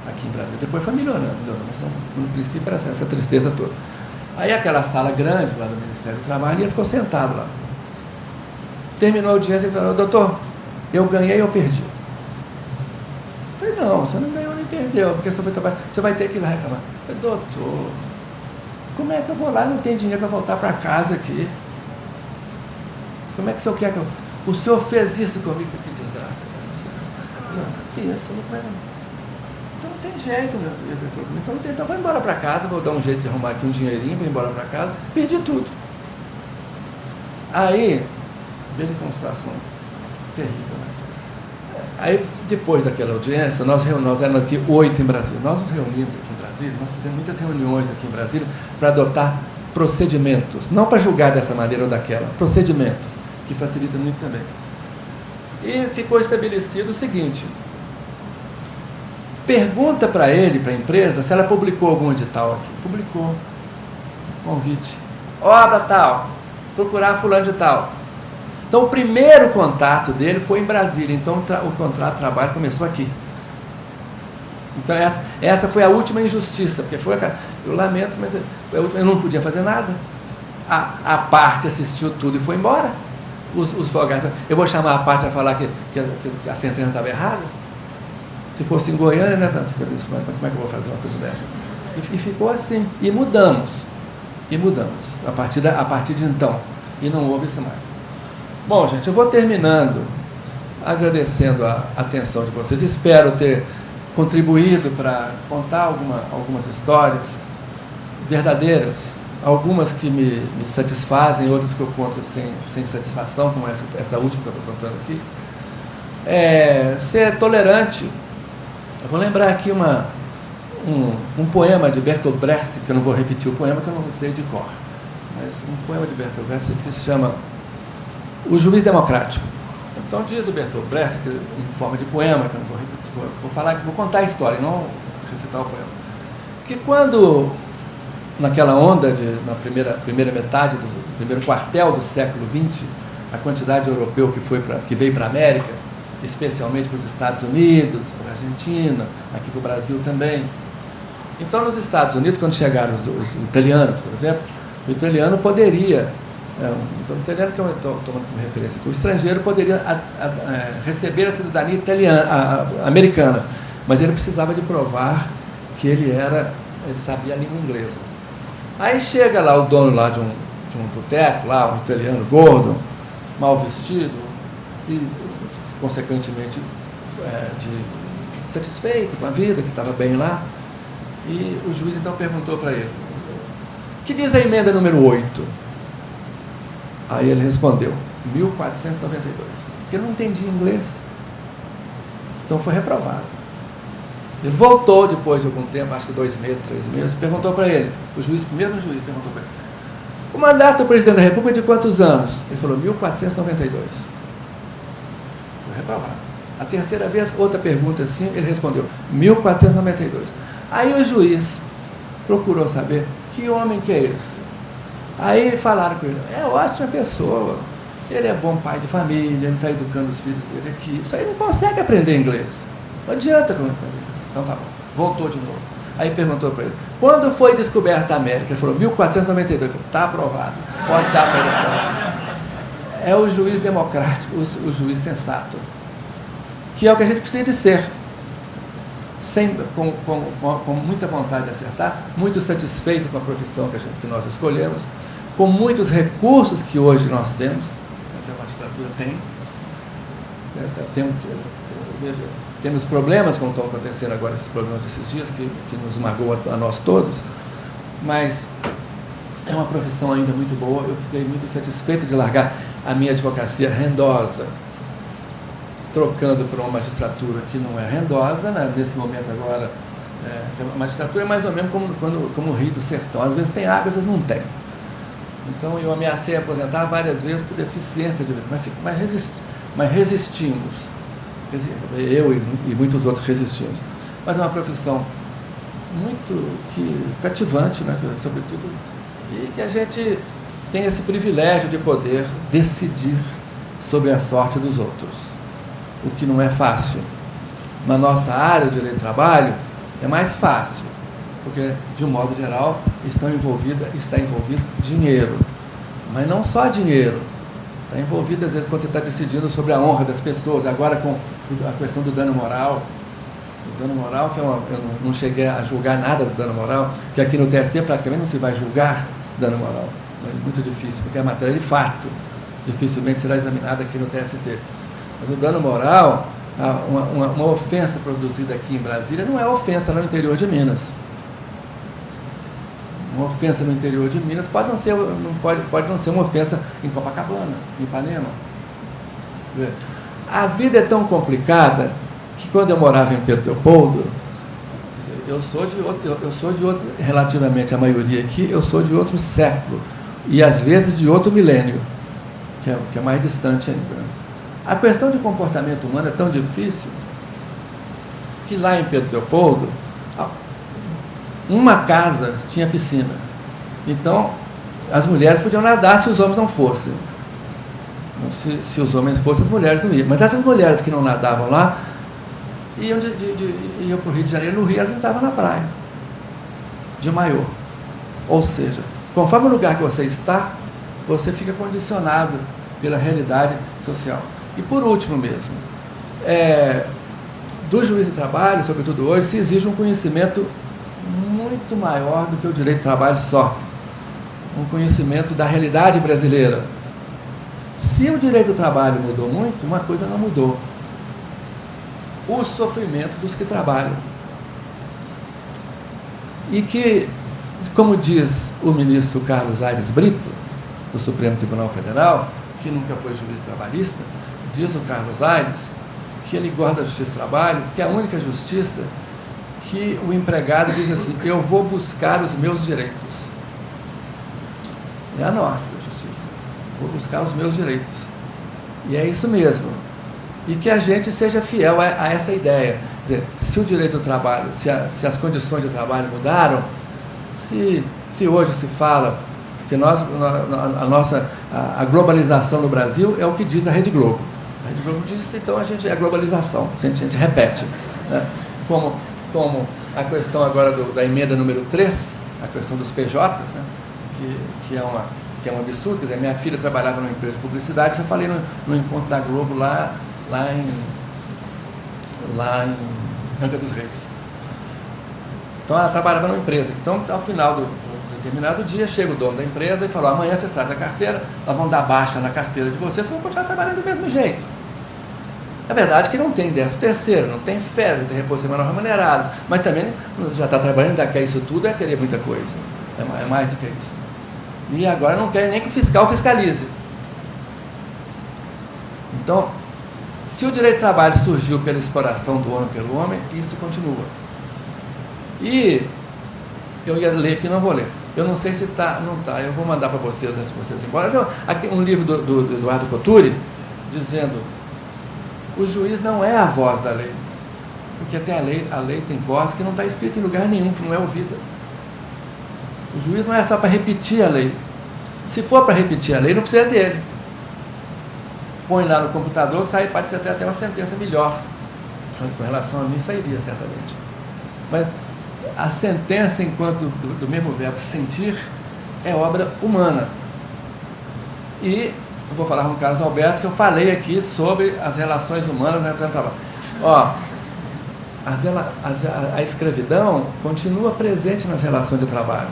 aqui em Brasília. Depois foi melhorando, mas no princípio era essa tristeza toda. Aí aquela sala grande lá do Ministério do Trabalho, e ele ficou sentado lá. Terminou a audiência e falou, doutor, eu ganhei ou perdi? Eu falei, não, você não ganhou nem perdeu, porque você vai ter que ir lá reclamar. Eu falei, doutor, como é que eu vou lá e não tenho dinheiro para voltar para casa aqui? Como é que o senhor quer que eu... O senhor fez isso comigo, que desgraça. Não, fiz, então não tem jeito, meu filho. Então vou embora para casa, vou dar um jeito de arrumar aqui um dinheirinho, vou embora para casa, perdi tudo. Aí, veja que uma situação terrível, né? Aí, depois daquela audiência, nós éramos aqui 8 em Brasília. Nós nos reunimos aqui em Brasília, nós fizemos muitas reuniões aqui em Brasília para adotar procedimentos, não para julgar dessa maneira ou daquela, procedimentos, que facilitam muito também. E ficou estabelecido o seguinte: pergunta para ele, para a empresa, se ela publicou algum edital aqui. Publicou. Convite. Obra tal. Procurar fulano de tal. Então o primeiro contato dele foi em Brasília. Então o contrato de trabalho começou aqui. Então essa foi a última injustiça, porque eu lamento, mas eu não podia fazer nada. A parte assistiu tudo e foi embora. Os folgados, eu vou chamar a parte para falar que a sentença estava errada. Se fosse em Goiânia, né? Como é que eu vou fazer uma coisa dessa? E ficou assim. E mudamos. A partir de então. E não houve isso mais. Bom, gente, eu vou terminando agradecendo a atenção de vocês. Espero ter contribuído para contar algumas histórias verdadeiras. Algumas que me satisfazem, outras que eu conto sem satisfação, como essa última que eu estou contando aqui. Ser tolerante. Eu vou lembrar aqui um poema de Bertolt Brecht, que eu não vou repetir o poema, que eu não sei de cor, mas um poema de Bertolt Brecht que se chama O Juiz Democrático. Então diz o Bertolt Brecht, que, em forma de poema, que eu não vou repetir, vou contar a história, não recitar o poema, que quando... naquela onda, na primeira metade do primeiro quartel do século XX, a quantidade de europeu que veio para a América, especialmente para os Estados Unidos, para a Argentina, aqui para o Brasil também. Então, nos Estados Unidos, quando chegaram os italianos, por exemplo, o italiano poderia, o italiano que eu estou tomando como referência aqui, o estrangeiro poderia receber a cidadania americana,
mas ele precisava de provar que ele sabia a língua inglesa. Aí chega lá o dono lá de um boteco, lá, um italiano gordo, mal vestido, e consequentemente satisfeito com a vida, que estava bem lá, e o juiz então perguntou para ele: que diz a emenda número 8? Aí ele respondeu: 1492, porque ele não entendia inglês, então foi reprovado. Ele voltou depois de algum tempo, acho que 2 meses, 3 meses, perguntou para ele, o mesmo juiz perguntou para ele: o mandato do presidente da República é de quantos anos? Ele falou: 1492. Foi reprovado. A terceira vez, outra pergunta assim, ele respondeu: 1492. Aí o juiz procurou saber que homem que é esse. Aí falaram com ele: é ótima pessoa, ele é bom pai de família, ele está educando os filhos dele aqui, isso aí não consegue aprender inglês, não adianta como aprender. Então tá bom, voltou de novo. Aí perguntou para ele: quando foi descoberta a América? Ele falou: 1492. Está aprovado, pode dar para ele. É o juiz democrático, o juiz sensato, que é o que a gente precisa de ser. Com muita vontade de acertar, muito satisfeito com a profissão que nós escolhemos, com muitos recursos que hoje nós temos, que a magistratura tem. Temos problemas como estão acontecendo agora, esses problemas desses dias, que nos magoam a nós todos, mas é uma profissão ainda muito boa. Eu fiquei muito satisfeito de largar a minha advocacia rendosa, trocando por uma magistratura que não é rendosa, né? Nesse momento agora, a magistratura é mais ou menos como o Rio do Sertão, às vezes tem água, às vezes não tem. Então eu ameacei aposentar várias vezes por deficiência de vida, mas resistimos. Eu e muitos outros resistimos. Mas é uma profissão muito cativante, né? Sobretudo, e que a gente tem esse privilégio de poder decidir sobre a sorte dos outros, o que não é fácil. Na nossa área de direito do trabalho é mais fácil, porque de um modo geral está envolvido dinheiro, mas não só dinheiro. Está envolvido, às vezes, quando você está decidindo sobre a honra das pessoas, agora com a questão do dano moral. O dano moral, eu não cheguei a julgar nada do dano moral, que aqui no TST praticamente não se vai julgar dano moral. É muito difícil, porque é matéria de fato. Dificilmente será examinada aqui no TST. Mas o dano moral, uma ofensa produzida aqui em Brasília, não é ofensa no interior de Minas. Uma ofensa no interior de Minas pode não ser uma ofensa em Copacabana, em Ipanema. A vida é tão complicada que quando eu morava em Pedro Leopoldo, eu sou de outro, relativamente à maioria aqui, eu sou de outro século, e às vezes de outro milênio, que é mais distante ainda. A questão de comportamento humano é tão difícil que lá em Pedro Leopoldo, uma casa tinha piscina. Então, as mulheres podiam nadar se os homens não fossem. Se os homens fossem, as mulheres não iam. Mas essas mulheres que não nadavam lá, iam para o Rio de Janeiro. No Rio, elas estavam na praia, de maiô. Ou seja, conforme o lugar que você está, você fica condicionado pela realidade social. E por último mesmo, do juiz de trabalho, sobretudo hoje, se exige um conhecimento muito maior do que o direito de trabalho só. Um conhecimento da realidade brasileira. Se o direito do trabalho mudou muito, uma coisa não mudou: o sofrimento dos que trabalham. E que, como diz o ministro Carlos Aires Brito, do Supremo Tribunal Federal, que nunca foi juiz trabalhista, diz o Carlos Aires que ele gosta da justiça do trabalho, que é a única justiça que o empregado diz assim: eu vou buscar os meus direitos. É a nossa justiça. Vou buscar os meus direitos. E é isso mesmo. E que a gente seja fiel a essa ideia. Quer dizer, se o direito do trabalho, se as condições de trabalho mudaram, se hoje se fala que a globalização no Brasil é o que diz a Rede Globo. A Rede Globo diz, então a gente é a globalização, a gente repete. Né? Como a questão agora da emenda número 3, a questão dos PJs, né? que é um absurdo. Quer dizer, minha filha trabalhava numa empresa de publicidade, eu falei no encontro da Globo lá em Angra dos Reis. Então ela trabalhava numa empresa. Então, ao final do determinado dia, chega o dono da empresa e falou: amanhã vocês trazem a carteira, nós vamos dar baixa na carteira de vocês vão continuar trabalhando do mesmo jeito. É verdade que não tem 13º, não tem férias, não tem repouso semanal remunerado, mas também já está trabalhando, ainda quer isso tudo, é querer muita coisa. É mais do que isso. E agora não quer nem que o fiscal fiscalize. Então, se o direito de trabalho surgiu pela exploração do homem pelo homem, isso continua. E eu ia ler aqui, não vou ler. Eu não sei se está, não está. Eu vou mandar para vocês antes de vocês ir embora. Aqui um livro do Eduardo Cotturi, dizendo: o juiz não é a voz da lei. Porque tem a lei tem voz que não está escrita em lugar nenhum, que não é ouvida. O juiz não é só para repetir a lei. Se for para repetir a lei, não precisa dele. Põe lá no computador, que sai, pode ser até uma sentença melhor. Com relação a mim, sairia certamente. Mas a sentença, enquanto do mesmo verbo sentir, é obra humana. E eu vou falar com o Carlos Alberto, que eu falei aqui sobre as relações humanas no trabalho. Ó, a escravidão continua presente nas relações de trabalho.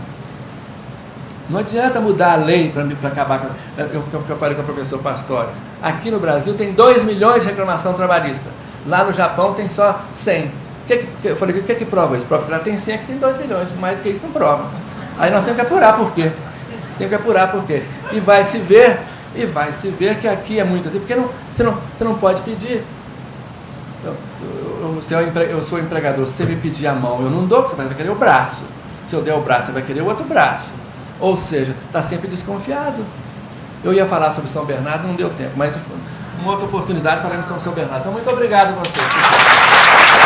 Não adianta mudar a lei para acabar com... Eu falei com o professor Pastore. Aqui no Brasil tem 2 milhões de reclamação trabalhista. Lá no Japão tem só 100. Eu falei: o que prova isso? Prova que lá tem 100, aqui tem 2 milhões. Mais do que isso não prova. Aí nós temos que apurar por quê. E vai se ver que aqui é muito assim. Porque você não pode pedir. Eu sou empregador, se você me pedir a mão, eu não dou, porque você vai querer o braço. Se eu der o braço, você vai querer o outro braço. Ou seja, está sempre desconfiado. Eu ia falar sobre São Bernardo, não deu tempo, mas uma outra oportunidade falaremos sobre São Bernardo. Então, muito obrigado a vocês.